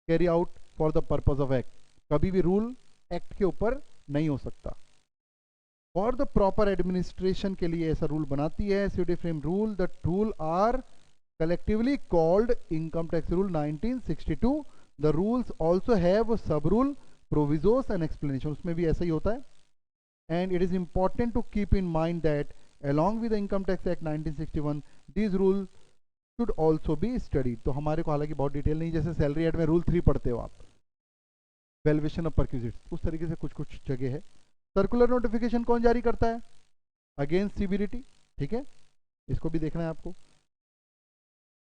[SPEAKER 1] carry out for the purpose of act. कभी भी रूल एक्ट के ऊपर नहीं हो सकता। और द प्रॉपर एडमिनिस्ट्रेशन के लिए ऐसा रूल बनाती है CBDT frame rule. The rule are collectively called income tax rule 1962. The rules also have sub rule, provisos and explanation. उसमें भी ऐसा ही होता है। And it is important to keep in mind that along with the income tax act 1961 these rules should also be studied. तो हमारे को हालांकि बहुत डिटेल नहीं, जैसे सैलरी एड में रूल 3 पढ़ते हो आप, वैल्यूएशन ऑफ परक्विजिट्स, उस तरीके से कुछ कुछ जगह है। सर्कुलर नोटिफिकेशन कौन जारी करता है? Against CBDT. ठीक है, इसको भी देखना है आपको।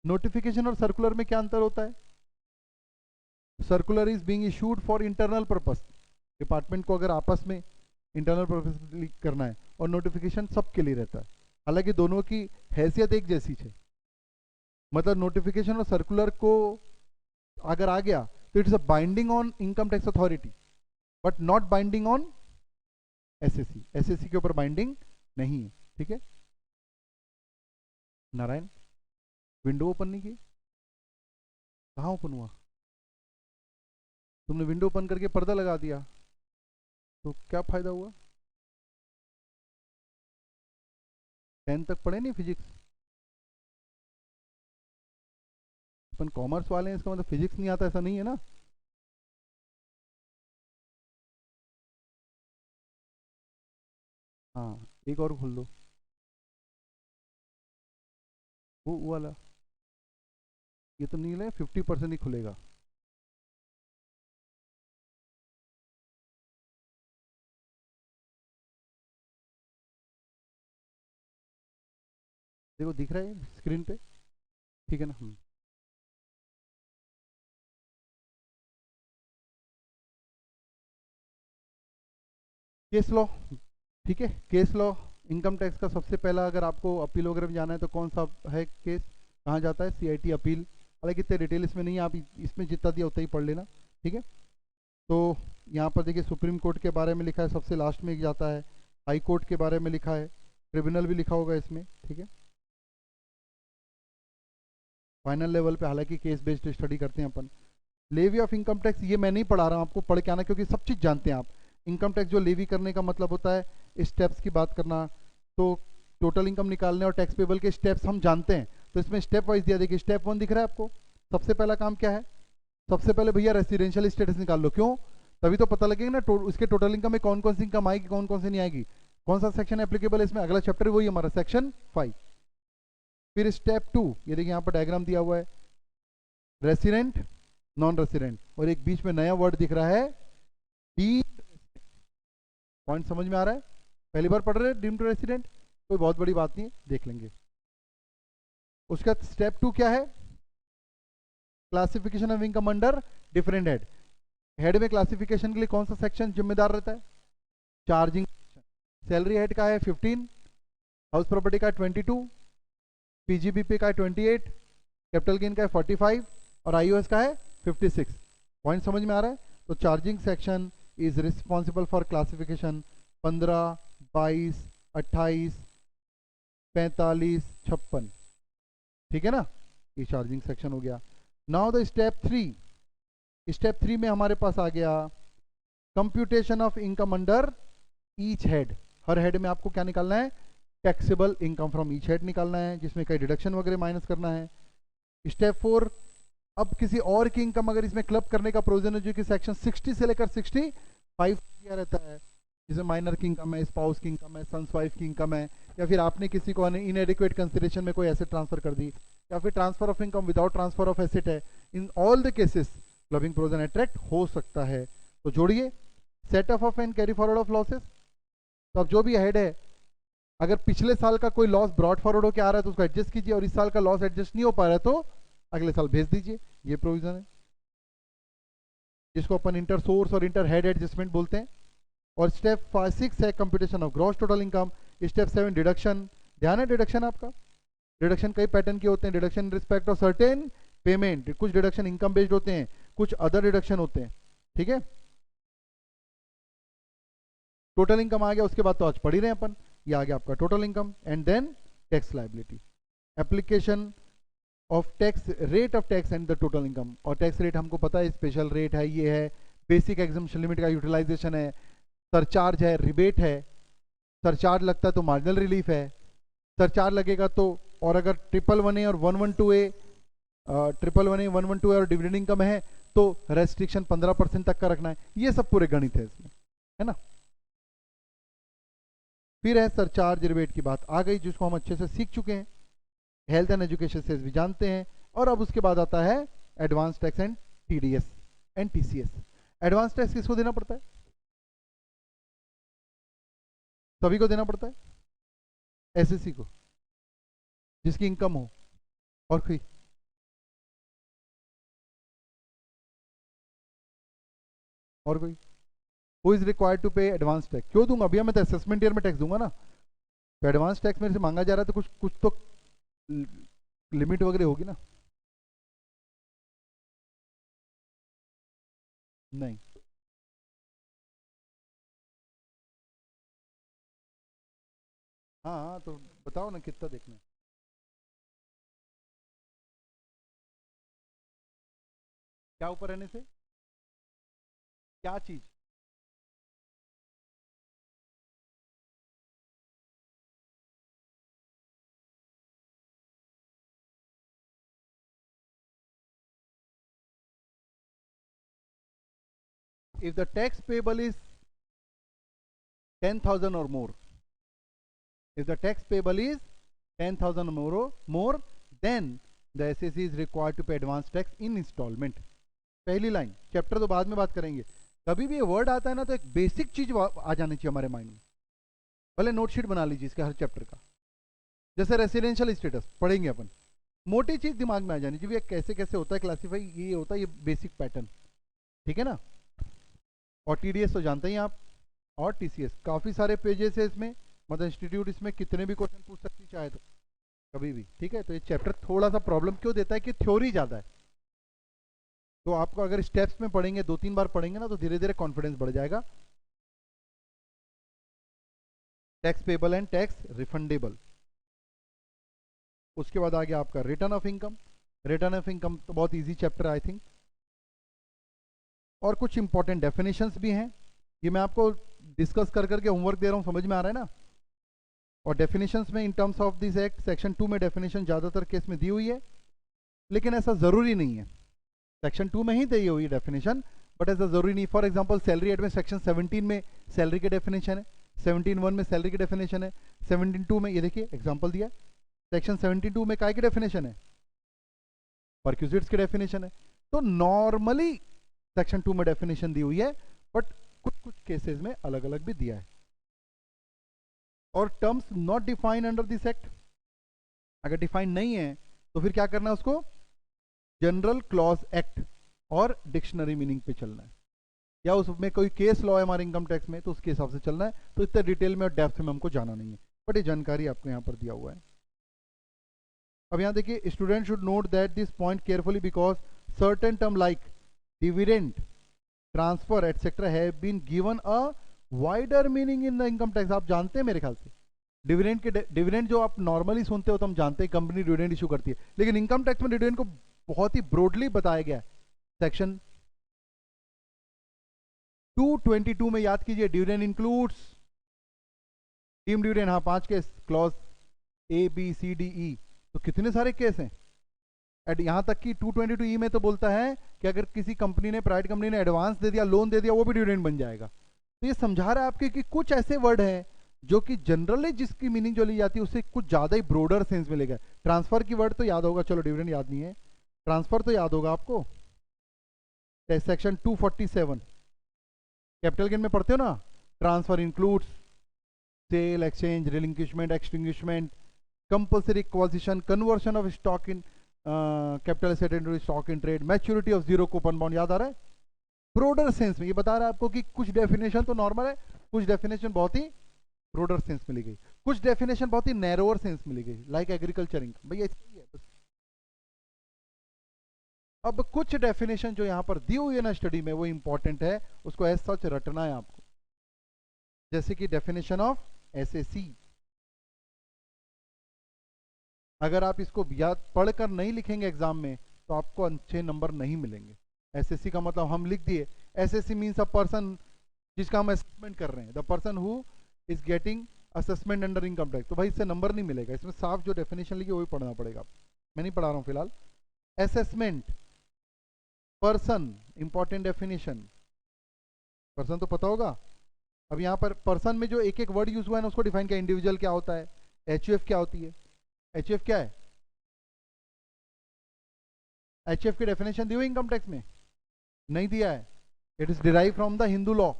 [SPEAKER 1] नोटिफिकेशन और सर्कुलर में क्या अंतर होता है? Circular is being issued for internal purpose, department को अगर आपस में इंटरनल पर्पस करना है, और नोटिफिकेशन सबके लिए रहता है। हालांकि दोनों की हैसियत एक जैसी है, मतलब नोटिफिकेशन और सर्कुलर को अगर आ गया तो it's a binding on income tax authority but not binding on SSC. SSC के ऊपर बाइंडिंग नहीं है। ठीक है नारायण, विंडो ओपन नहीं की? कहाँ ओपन हुआ? तुमने विंडो ओपन करके पर्दा लगा दिया, तो क्या फायदा हुआ? 10 तक पढ़े नहीं फिजिक्स? अपन कॉमर्स वाले हैं, इसका मतलब फिजिक्स नहीं आता ऐसा नहीं है ना? हाँ, एक और खोल दो, वो वाला। ये तो नहीं ले, 50% ही खुलेगा। देखो दिख रहा है स्क्रीन पे, ठीक है ना? केस लॉ, ठीक है, केस लॉ इनकम टैक्स का सबसे पहला, अगर आपको अपील वगैरह में जाना है तो कौन सा है केस, कहाँ जाता है? CIT appeal. हालांकि इतने डिटेल इसमें नहीं है, आप इसमें जितना दिया उतना ही पढ़ लेना। ठीक है, तो यहाँ पर देखिए सुप्रीम कोर्ट के बारे में लिखा है, सबसे लास्ट में जाता है। हाई कोर्ट के बारे में लिखा है, ट्रिब्यूनल भी लिखा होगा इसमें। ठीक है, फाइनल लेवल पे हालांकि केस बेस्ड स्टडी करते हैं अपन। लेवी ऑफ इनकम टैक्स ये मैं नहीं पढ़ा रहा हूँ, आपको पढ़ के आना, क्योंकि सब चीज़ जानते हैं आप। इनकम टैक्स जो लेवी करने का मतलब होता है स्टेप्स की बात करना, तो टोटल इनकम निकालने और टैक्स पेबल के स्टेप्स हम जानते हैं। तो इसमें स्टेप वाइज दिया, देखिए स्टेप 1 दिख रहा है आपको। सबसे पहला काम क्या है? सबसे पहले भैया रेसिडेंशियल स्टेटस निकाल लो। क्यों? तभी तो पता लगेगा ना उसके टोटल इनकम में कौन कौन सी इनकम आएगी, कौन कौन सी नहीं आएगी, कौन सा सेक्शन एप्लीकेबल है इसमें। अगला चैप्टर वही हमारा सेक्शन 5। फिर स्टेप 2, ये देखिए यहाँ पर डायग्राम दिया हुआ है, रेसिडेंट, नॉन रेसिडेंट, और एक बीच में नया वर्ड दिख रहा है डीम्ड। पॉइंट समझ में आ रहा है? पहली बार पढ़ रहे हैं डीम्ड रेसिडेंट, कोई बहुत बड़ी बात नहीं है, देख लेंगे। उसका स्टेप 2 क्या है? Classification of income under different head. Head में क्लासिफिकेशन के लिए कौन सा सेक्शन जिम्मेदार रहता है? Charging section. सैलरी हेड का है 15, हाउस प्रॉपर्टी का है 22, पीजीबीपी का है 28, कैपिटल गेन का है 45, और आईओएस का है 56। पॉइंट समझ में आ रहा है? तो charging section is responsible for classification 15, 22, 28, 4556, ठीक है ना, ये चार्जिंग सेक्शन हो गया। नाउ द स्टेप 3, स्टेप 3 में हमारे पास आ गया computation of income under each head. Her head में आपको क्या निकालना है, taxable income from each head निकालना है, जिसमें कई डिडक्शन वगैरह माइनस करना है। स्टेप 4, अब किसी और की इनकम अगर इसमें क्लब करने का प्रोविजन है जो कि सेक्शन 60 से लेकर 65 दिया रहता है, जैसे माइनर की इनकम है, स्पाउस की इनकम है, सन्स वाइफ की इनकम है, या फिर आपने किसी को इनएडिक्वेट कंसिडरेशन में कोई एसेट ट्रांसफर कर दी, या फिर transfer of income without transfer of asset है, in all the cases clubbing provision attract हो सकता है। तो जोड़िए set off and carry forward of losses. तो अब जो भी हेड है, अगर पिछले साल का कोई लॉस ब्रॉड फॉरवर्ड होकर आ रहा है तो उसको एडजस्ट कीजिए, और इस साल का लॉस एडजस्ट नहीं हो पा रहा है तो अगले साल भेज दीजिए। ये प्रोविजन है जिसको अपन इंटर सोर्स और इंटर हेड एडजस्टमेंट बोलते हैं। और स्टेप 6 है computation of gross total income. Step 7 deduction. ध्यान है डिडक्शन आपका, डिडक्शन कई पैटर्न के होते हैं। Deduction respect of certain payment, कुछ डिडक्शन इनकम बेस्ड होते हैं, कुछ अदर डिडक्शन होते हैं, ठीक है। टोटल इनकम आ गया, उसके बाद तो आज पढ़ ही रहे हैं अपन, ये आ गया आपका total income. And then tax liability, application of tax, rate of tax and the total income. और टैक्स रेट हमको पता है, स्पेशल रेट है, ये है, बेसिक एग्जम्पशन लिमिट का यूटिलाइजेशन है, सरचार्ज है, रिबेट है, सरचार्ज लगता है तो मार्जिनल रिलीफ है, सरचार्ज लगेगा तो, और अगर 111A और 112A, 111A 112A और डिविडेंड इनकम है तो रेस्ट्रिक्शन 15% तक का रखना है। ये सब पूरे गणित है इसमें, है ना। फिर है सरचार्ज रिबेट की बात आ गई, जिसको हम अच्छे से सीख चुके हैं, हेल्थ एंड एजुकेशन से भी जानते हैं। और अब उसके बाद आता है advance tax and TDS and TCS. Advance tax किसको देना पड़ता है, सभी को देना पड़ता है, एसएससी को, जिसकी इनकम हो, और कोई हु इज रिक्वायर्ड टू पे एडवांस टैक्स। क्यों दूंगा भैया, मैं तो असेसमेंट ईयर में टैक्स दूंगा ना, तो एडवांस टैक्स मेरे से मांगा जा रहा है तो कुछ कुछ तो लिमिट वगैरह होगी ना। नहीं, हाँ हाँ, तो बताओ ना कितना देखना है। क्या ऊपर रहने से, क्या चीज, if the tax payable is 10,000 or more, if the tax payable is 10,000 or more, then the SSC is required to pay advance tax in installment। पहली लाइन, चैप्टर तो बाद में बात करेंगे, कभी भी ये वर्ड आता है ना तो एक बेसिक चीज आ जानी चाहिए हमारे माइंड में। भले नोटशीट बना लीजिए इसके हर चैप्टर का, जैसे रेसिडेंशियल स्टेटस पढ़ेंगे अपन, मोटी चीज दिमाग में आ जानी चाहिए, कैसे कैसे होता है क्लासीफाई, ये होता है, ये बेसिक पैटर्न, ठीक है ना। और टीडीएस तो जानते ही आप, और टीसीएस काफी सारे पेजेस है इसमें, मतलब इंस्टीट्यूट इसमें कितने भी क्वेश्चन पूछ सकती चाहे तो कभी भी, ठीक है। तो ये चैप्टर थोड़ा सा प्रॉब्लम क्यों देता है कि थ्योरी ज्यादा है, तो आपको अगर स्टेप्स में पढ़ेंगे, 2-3 बार पढ़ेंगे ना, तो धीरे धीरे कॉन्फिडेंस बढ़ जाएगा। Tax payable and tax refundable. उसके बाद आ गया आपका return of income. Return of income तो बहुत इजी चैप्टर आई थिंक, और कुछ इंपॉर्टेंट डेफिनेशंस भी हैं, ये मैं आपको डिस्कस कर करके होमवर्क दे रहा हूं, समझ में आ रहा है ना। और डेफिनेशंस में in terms of this act section 2 में डेफिनेशन ज्यादातर केस में दी हुई है, लेकिन ऐसा जरूरी नहीं है, सेक्शन 2 में ही दी हुई है डेफिनेशन, बट ऐसा जरूरी नहीं। फॉर एग्जांपल सैलरी एड में सेक्शन 17 में सैलरी के डेफिनेशन है, 17(1) में सैलरी की डेफिनेशन है, 17(2) में, ये देखिए एग्जांपल दिया, सेक्शन 17(2) में काय की डेफिनेशन है, परक्यूजिट्स की डेफिनेशन है। तो नॉर्मली सेक्शन 2 में डेफिनेशन दी हुई है, बट कुछ कुछ केसेस में अलग अलग भी दिया है। और terms not defined under this act, अगर डिफाइन नहीं है तो फिर क्या करना है उसको, जनरल क्लॉज एक्ट और डिक्शनरी मीनिंग पे चलना है, या उसमें कोई केस लॉ है हमारे इनकम टैक्स में तो उसके हिसाब से चलना है। तो इतने डिटेल में और डेप्थ में हमको जाना नहीं है, बट ये जानकारी आपको यहाँ पर दिया हुआ है। अब यहाँ देखिए, student should note that this point carefully because certain term like dividend, transfer etcetera have been given a wider meaning in the income tax. आप जानते हैं मेरे ख्याल से, डिविडेंड के डिविडेंड जो आप नॉर्मली सुनते हो तो हम जानते हैं कंपनी डिविडेंड इशू करती है, लेकिन इनकम टैक्स में डिविडेंड को बहुत ही ब्रॉडली बताया गया है। सेक्शन 222 में याद कीजिए, डिविडेंड इंक्लूड्स डीम डिविडेंड, हाँ 5 केस, क्लॉज ABCDE, तो कितने सारे केस हैं। एट यहां तक कि 222E में तो बोलता है कि अगर किसी कंपनी ने, प्राइवेट कंपनी ने एडवांस दे दिया, लोन दे दिया, वो भी डिविडेंड बन जाएगा। तो ये समझा रहा है आपके कि कुछ ऐसे वर्ड हैं जो कि जनरली जिसकी मीनिंग जो ली जाती है उससे कुछ ज्यादा ही ब्रोडर सेंस में लेगा। ट्रांसफर की वर्ड तो याद होगा, चलो डिविडेंड याद नहीं है, ट्रांसफर तो याद होगा आपको, सेक्शन 247 कैपिटल गेन में पढ़ते हो ना, transfer includes sale, exchange, relinquishment, extinguishment, compulsory acquisition, conversion of stock in capital asset into stock in trade, maturity of zero coupon bond, याद आ रहा है। ब्रोडर सेंस में ये बता रहा है आपको कि कुछ डेफिनेशन तो नॉर्मल है, कुछ डेफिनेशन बहुत ही ब्रोडर सेंस में ली गई, कुछ डेफिनेशन बहुत ही नैरोअर सेंस में ली गई, लाइक एग्रीकल्चर इनकम, भैया ऐसा ही है बस। अब कुछ डेफिनेशन जो यहां पर दी हुई है ना स्टडी में, वो इंपॉर्टेंट है, उसको एज सच रटना है आपको। जैसे कि डेफिनेशन ऑफ SAC, अगर आप इसको याद पढ़कर नहीं लिखेंगे एग्जाम में तो आपको अच्छे नंबर नहीं मिलेंगे। SAC का मतलब हम लिख दिए, SAC मीन्स अ पर्सन जिसका हम असेसमेंट कर रहे हैं, the person who is getting assessment under income tax, तो भाई इससे नंबर नहीं मिलेगा, इसमें साफ जो डेफिनेशन लिखी वही पढ़ना पड़ेगा, मैं नहीं पढ़ा रहा हूं फिलहाल। Assessment, person, important definition, person तो पता होगा। अब यहाँ पर पर्सन में जो एक एक वर्ड यूज हुआ है ना उसको डिफाइन किया, इंडिविजुअल क्या होता है, HUF क्या होती है, HUF क्या है, HUF की डेफिनेशन दी हुई इनकम टैक्स में नहीं दिया है, it is derive from the Hindu law,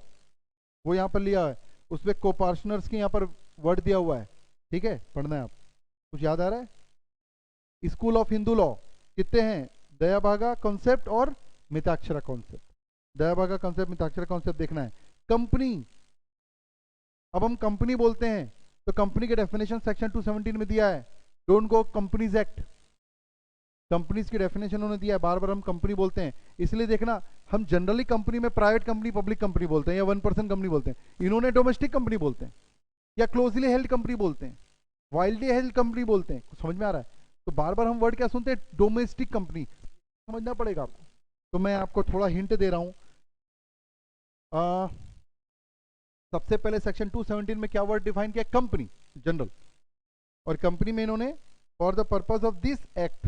[SPEAKER 1] वो यहाँ पर लिया है, उसमें कोपार्टनर्स के यहाँ पर वर्ड दिया हुआ है, ठीक है, पढ़ना है आप। कुछ याद आ रहा है, स्कूल ऑफ हिंदू लॉ कितने हैं, दया भागा कॉन्सेप्ट और मिताक्षरा कॉन्सेप्ट, दया भागा कॉन्सेप्ट, मिताक्षरा कॉन्सेप्ट देखना है। कंपनी, अब हम कंपनी बोलते हैं तो कंपनी के डेफिनेशन सेक्शन 217 में दिया है, don't go companies act, companies की डेफिनेशन उन्होंने दिया है, बार बार हम कंपनी बोलते हैं, इसलिए देखना हम जनरली कंपनी में प्राइवेट कंपनी, पब्लिक कंपनी बोलते हैं, या 1% कंपनी बोलते हैं, इन्होंने डोमेस्टिक कंपनी बोलते हैं, या क्लोजली हेल्ड कंपनी बोलते हैं, वाइल्डली हेल्ड कंपनी बोलते हैं, समझ में आ रहा है। तो बार बार हम वर्ड क्या सुनते हैं, डोमेस्टिक कंपनी, समझना पड़ेगा आपको। तो मैं आपको थोड़ा हिंट दे रहा हूं, सबसे पहले सेक्शन 217 में क्या वर्ड डिफाइन किया, कंपनी, जनरल, और कंपनी में इन्होंने for the purpose of this act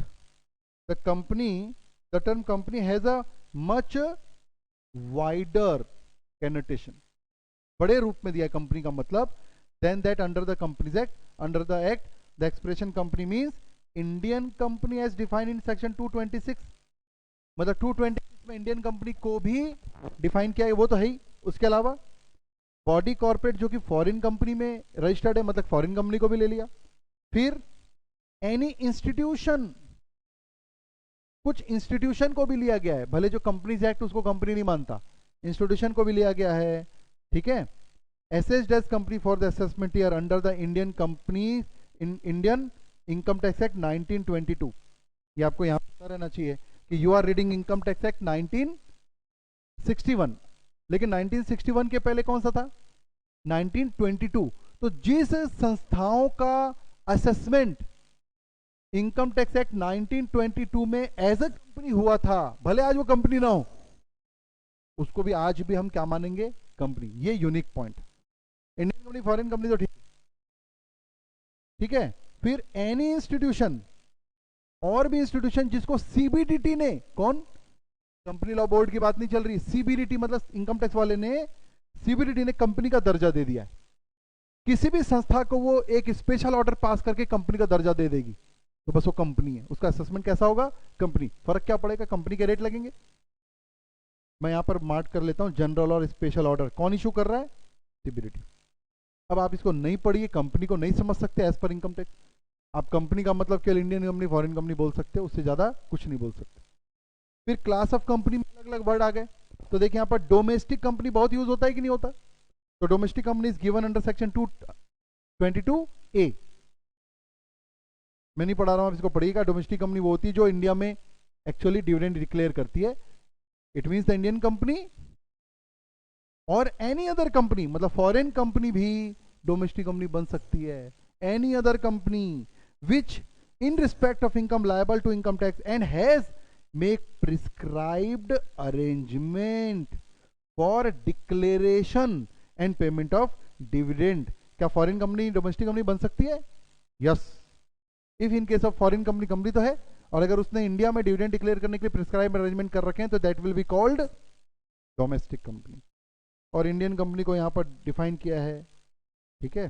[SPEAKER 1] the company, the term company has a much wider connotation, बड़े रूप में दिया कंपनी का मतलब, then that under the companies act, under the act the expression company means Indian company as defined in section 226, मतलब 226 में Indian company को भी डिफाइन किया है, वो तो है ही, उसके अलावा बॉडी कॉर्पोरेट जो कि फॉरेन कंपनी में रजिस्टर्ड है, मतलब फॉरेन कंपनी को भी ले लिया। फिर एनी इंस्टीट्यूशन, कुछ इंस्टीट्यूशन को भी लिया गया है, भले जो कंपनीज एक्ट उसको कंपनी नहीं मानता, इंस्टीट्यूशन को भी लिया गया है, ठीक है। Assessed as company for the assessment year under the Indian company in Indian income tax act 1922, ये आपको यहां पता रहना चाहिए कि you are reading income tax act 1961, लेकिन 1961 के पहले कौन सा था, 1922। तो जिस संस्थाओं का असेसमेंट इनकम टैक्स एक्ट 1922 में एज अ कंपनी हुआ था, भले आज वो कंपनी ना हो, उसको भी आज भी हम क्या मानेंगे, कंपनी। ये unique point, Indian company foreign company तो ठीक है। फिर एनी इंस्टीट्यूशन, और भी इंस्टीट्यूशन जिसको CBDT ने, कौन, कंपनी लॉ बोर्ड की बात नहीं चल रही, CBDT मतलब इनकम टैक्स वाले ने, CBDT ने कंपनी का दर्जा दे दिया है, किसी भी संस्था को वो एक स्पेशल ऑर्डर पास करके कंपनी का दर्जा दे देगी, तो बस वो कंपनी है, उसका असेसमेंट कैसा होगा, कंपनी। फर्क क्या पड़ेगा, कंपनी के रेट लगेंगे। मैं यहां पर मार्क कर लेता हूं, जनरल और स्पेशल ऑर्डर कौन इशू कर रहा है, CBDT। अब आप इसको नहीं पढ़िए, कंपनी को नहीं समझ सकते एज पर इनकम टैक्स, आप कंपनी का मतलब केवल इंडियन कंपनी फॉरेन कंपनी बोल सकते हो, उससे ज्यादा कुछ नहीं बोल सकते। फिर क्लास ऑफ कंपनी में अलग अलग वर्ड आ गए, तो देखिए यहाँ पर डोमेस्टिक कंपनी बहुत यूज होता है कि नहीं होता, तो domestic company is given under section 222A, मैं नहीं पढ़ा रहा हूं, आप इसको पढ़िएगा। डोमेस्टिक कंपनी वो होती है जो इंडिया में एक्चुअली डिविडेंड डिक्लेयर करती है, it means the Indian company और एनी अदर कंपनी, मतलब फॉरेन कंपनी भी डोमेस्टिक कंपनी बन सकती है, any other company which in respect of income liable to income tax and has make prescribed arrangement for declaration and payment of dividend. क्या foreign company domestic company बन सकती है? Yes, if in case of foreign company, company तो है, और अगर उसने India में डिविडेंड डिक्लेयर करने के लिए प्रिस्क्राइब अरेंजमेंट कर रखे हैं तो that will be called domestic company. और इंडियन कंपनी को यहां पर डिफाइन किया है, ठीक है।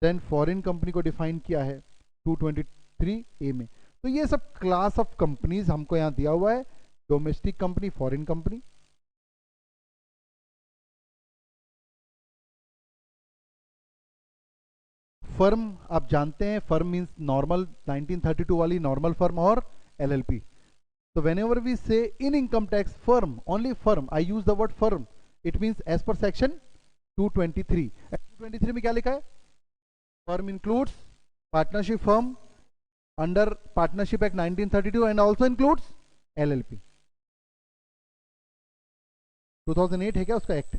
[SPEAKER 1] देन फॉरेन कंपनी को डिफाइन किया है 223A में। तो ये सब क्लास ऑफ कंपनीज हमको यहां दिया हुआ है, domestic company, foreign company. Firm आप जानते हैं, फर्म मींस नॉर्मल 1932 वाली नॉर्मल फर्म और एलएलपी। तो whenever we say in income tax firm, only firm, I use the word firm, it means as per section 223. 223 में क्या लिखा है? Firm includes partnership firm under Partnership Act 1932 and also includes LLP. 2008 है क्या उसका act?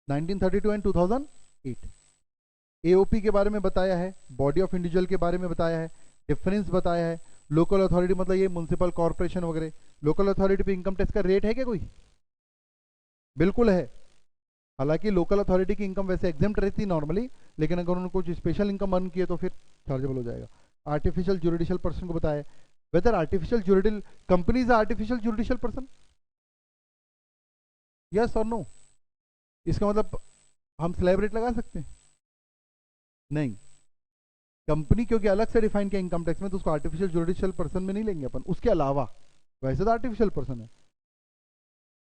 [SPEAKER 1] 1932 and 2008। AOP के बारे में बताया है, बॉडी ऑफ इंडिविजुअल के बारे में बताया है, डिफरेंस बताया है। लोकल अथॉरिटी मतलब ये म्युनिसिपल कॉर्पोरेशन वगैरह। लोकल अथॉरिटी पे इनकम टैक्स का रेट है क्या कोई? बिल्कुल है। हालांकि लोकल अथॉरिटी की इनकम वैसे एग्जेम्प्ट रहती है नॉर्मली, लेकिन अगर उन्होंने कुछ स्पेशल इनकम अर्न की है तो फिर चार्जेबल हो जाएगा। आर्टिफिशियल जुडिशियल पर्सन को बताया whether artificial judicial companies artificial judicial person, yes और नो। इसका मतलब हम स्लैब रेट लगा सकते हैं? नहीं, कंपनी क्योंकि अलग से डिफाइन किया इनकम टैक्स में, तो उसको आर्टिफिशियल जुडिशियल पर्सन में नहीं लेंगे अपन। उसके अलावा वैसे तो आर्टिफिशियल पर्सन है।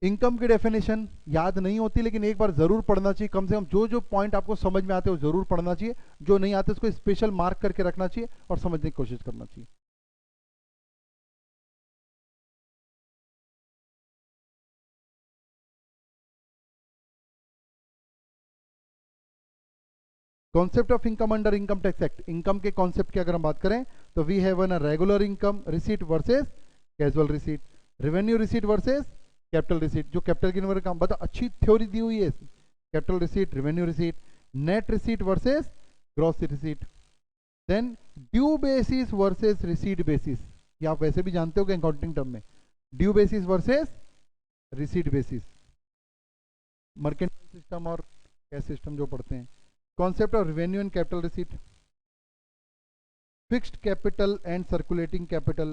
[SPEAKER 1] इनकम की डेफिनेशन याद नहीं होती, लेकिन एक बार जरूर पढ़ना चाहिए। कम से कम जो जो पॉइंट आपको समझ में आते हैं वो जरूर पढ़ना चाहिए, जो नहीं आते उसको स्पेशल मार्क करके रखना चाहिए और समझने की कोशिश करना चाहिए। Concept of income under income tax act. इनकम के कॉन्सेप्ट की अगर हम बात करें तो we have a regular income receipt versus casual receipt, revenue receipt versus capital receipt. जो कैपिटल गेन का बता, अच्छी थ्योरी दी हुई है। Capital receipt, revenue receipt, net receipt versus gross receipt, then due basis versus receipt basis. ये आप वैसे भी जानते हो कि अकाउंटिंग टर्म में due basis versus receipt basis, mercantile system और कैश सिस्टम जो पढ़ते हैं। Concept of revenue and capital receipt, fixed capital and circulating capital,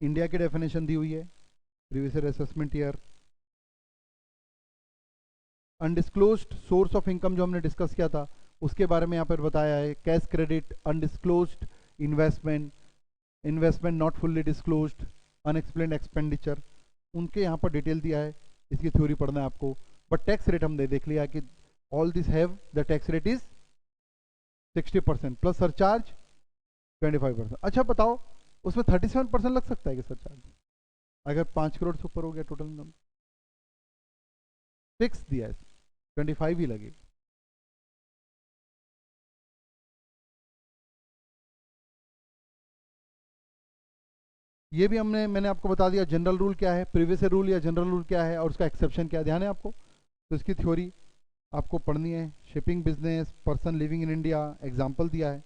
[SPEAKER 1] India की डेफिनेशन दी हुई है, previous year assessment year. Undisclosed source of income जो हमने डिस्कस किया था उसके बारे में यहाँ पर बताया है। Cash credit, undisclosed investment, investment not fully disclosed, unexplained expenditure, उनके यहाँ पर डिटेल दिया है। इसकी थ्योरी पढ़ना है आपको। बट टैक्स रेट हमने देख लिया कि all this have the tax rate is 60% plus surcharge 25%। अच्छा बताओ, उसमें 37% लग सकता है कि सरचार्ज? अगर 5 करोड़ से ऊपर हो गया टोटल इनकम, फिक्स दिया है 25 ही लगेगा। ये भी मैंने आपको बता दिया जनरल रूल क्या है, प्रीवियस रूल या जनरल रूल क्या है और उसका एक्सेप्शन क्या है, ध्यान है आपको। तो इसकी थ्योरी आपको पढ़नी है। Shipping business, person living in India, example दिया है।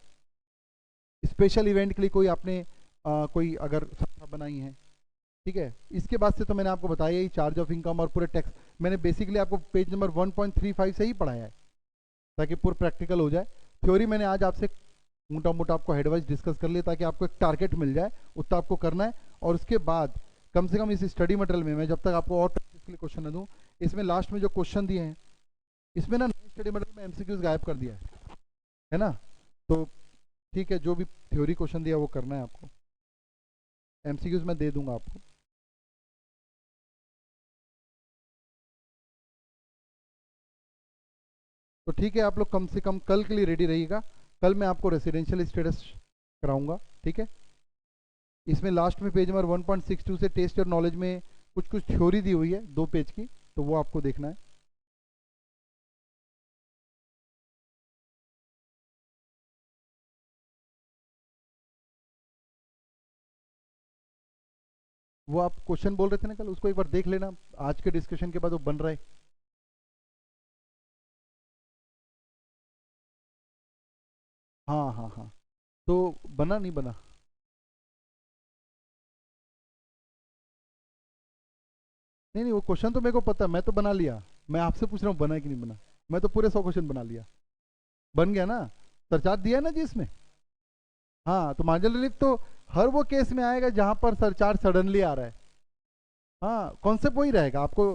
[SPEAKER 1] स्पेशल इवेंट के लिए कोई आपने कोई अगर संस्था बनाई है, ठीक है। इसके बाद से तो मैंने आपको बताया ही चार्ज ऑफ इनकम और पूरे टैक्स। मैंने बेसिकली आपको पेज नंबर 1.35 से ही पढ़ाया है ताकि पूरा प्रैक्टिकल हो जाए। थ्योरी मैंने आज आपसे मोटा मोटा आपको हेडवाइज डिस्कस कर लिया ताकि आपको एक टारगेट मिल जाए, उतना आपको करना है। और उसके बाद कम से कम इस स्टडी मटेरियल में मैं जब तक आपको और प्रैक्टिस के लिए क्वेश्चन न दूँ, इसमें लास्ट में जो क्वेश्चन दिए हैं इसमें ना नए स्टडी मटेरियल में एमसीक्यूज गायब कर दिया है ना। तो ठीक है, जो भी थ्योरी क्वेश्चन दिया वो करना है आपको, एमसीक्यूज मैं दे दूंगा आपको। तो ठीक है, आप लोग कम से कम कल के लिए रेडी रहिएगा। कल मैं आपको रेसिडेंशियल स्टेटस कराऊंगा, ठीक है। इसमें लास्ट में पेज नंबर 1.62 से टेस्ट और नॉलेज में कुछ कुछ थ्योरी दी हुई है 2 पेज की, तो वो आपको देखना है। वो आप क्वेश्चन बोल रहे थे ना कल, उसको एक बार देख लेना, आज के डिस्कशन के बाद वो बन रहा है। हाँ हाँ हाँ, तो बना नहीं बना? नहीं नहीं, वो क्वेश्चन तो मेरे को पता है, मैं तो बना लिया। मैं आपसे पूछ रहा हूँ बना है कि नहीं बना। मैं तो पूरे 100 क्वेश्चन बना लिया। बन गया ना? सरचार्ज दिया है ना जी इसमें। हाँ, तो मार्जिनल रिलीफ तो हर वो केस में आएगा जहां पर सरचार्ज सडनली आ रहा है। हाँ, कॉन्सेप्ट वही रहेगा आपको।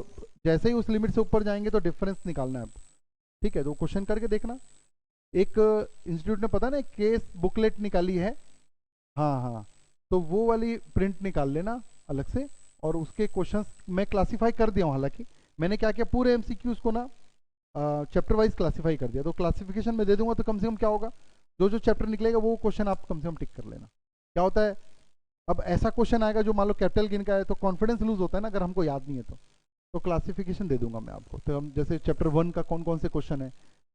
[SPEAKER 1] जैसे ही उस लिमिट से ऊपर जाएंगे तो डिफरेंस निकालना है आपको। ठीक है, तो क्वेश्चन करके देखना। एक इंस्टीट्यूट ने पता ना एक केस बुकलेट निकाली है। हाँ हाँ, तो वो वाली प्रिंट निकाल लेना अलग से। और उसके क्वेश्चंस मैं क्लासीफाई कर दिया हूँ, हालांकि मैंने क्या किया, पूरे एमसीक्यूज को ना चैप्टर वाइज क्लासीफाई कर दिया। तो क्लासिफिकेशन में दे दूंगा तो कम से कम क्या होगा, जो जो चैप्टर निकलेगा वो क्वेश्चन आप कम से कम टिक कर लेना। क्या होता है, अब ऐसा क्वेश्चन आएगा जो मान लो कैपिटल गिन का है तो कॉन्फिडेंस लूज होता है ना, अगर हमको याद नहीं है तो क्लासिफिकेशन दे दूंगा मैं आपको। तो हम जैसे चैप्टर 1 का कौन कौन से क्वेश्चन है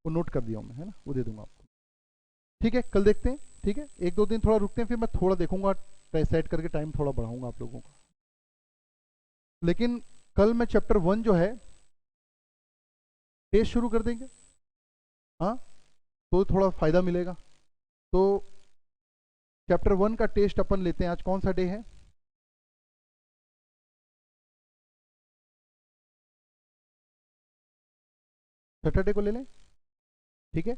[SPEAKER 1] वो नोट कर दिया हूँ मैं, है ना, वो दे दूंगा आपको। ठीक है, कल देखते हैं। ठीक है, एक दो दिन थोड़ा रुकते हैं, फिर मैं थोड़ा देखूंगा, सेट करके टाइम थोड़ा बढ़ाऊंगा आप लोगों का। लेकिन कल मैं चैप्टर 1 जो है टेस्ट शुरू कर देंगे। हाँ, तो थोड़ा फायदा मिलेगा। तो चैप्टर 1 का टेस्ट अपन लेते हैं। आज कौन सा डे है? सैटरडे को ले लें। ठीक है,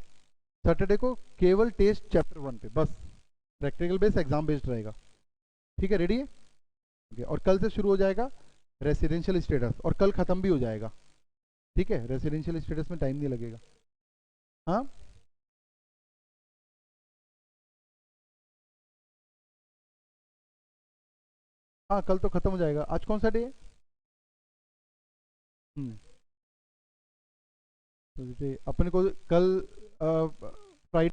[SPEAKER 1] सैटरडे को केवल टेस्ट चैप्टर 1 पे बस, प्रैक्टिकल बेस्ड एग्जाम बेस्ड रहेगा। ठीक है, रेडी है? ओके, और कल से शुरू हो जाएगा रेसिडेंशियल स्टेटस, और कल खत्म भी हो जाएगा। ठीक है, रेसिडेंशियल स्टेटस में टाइम नहीं लगेगा। हाँ हाँ, कल तो खत्म हो जाएगा। आज कौन सा डे है? हम्म, तो जैसे अपने को कल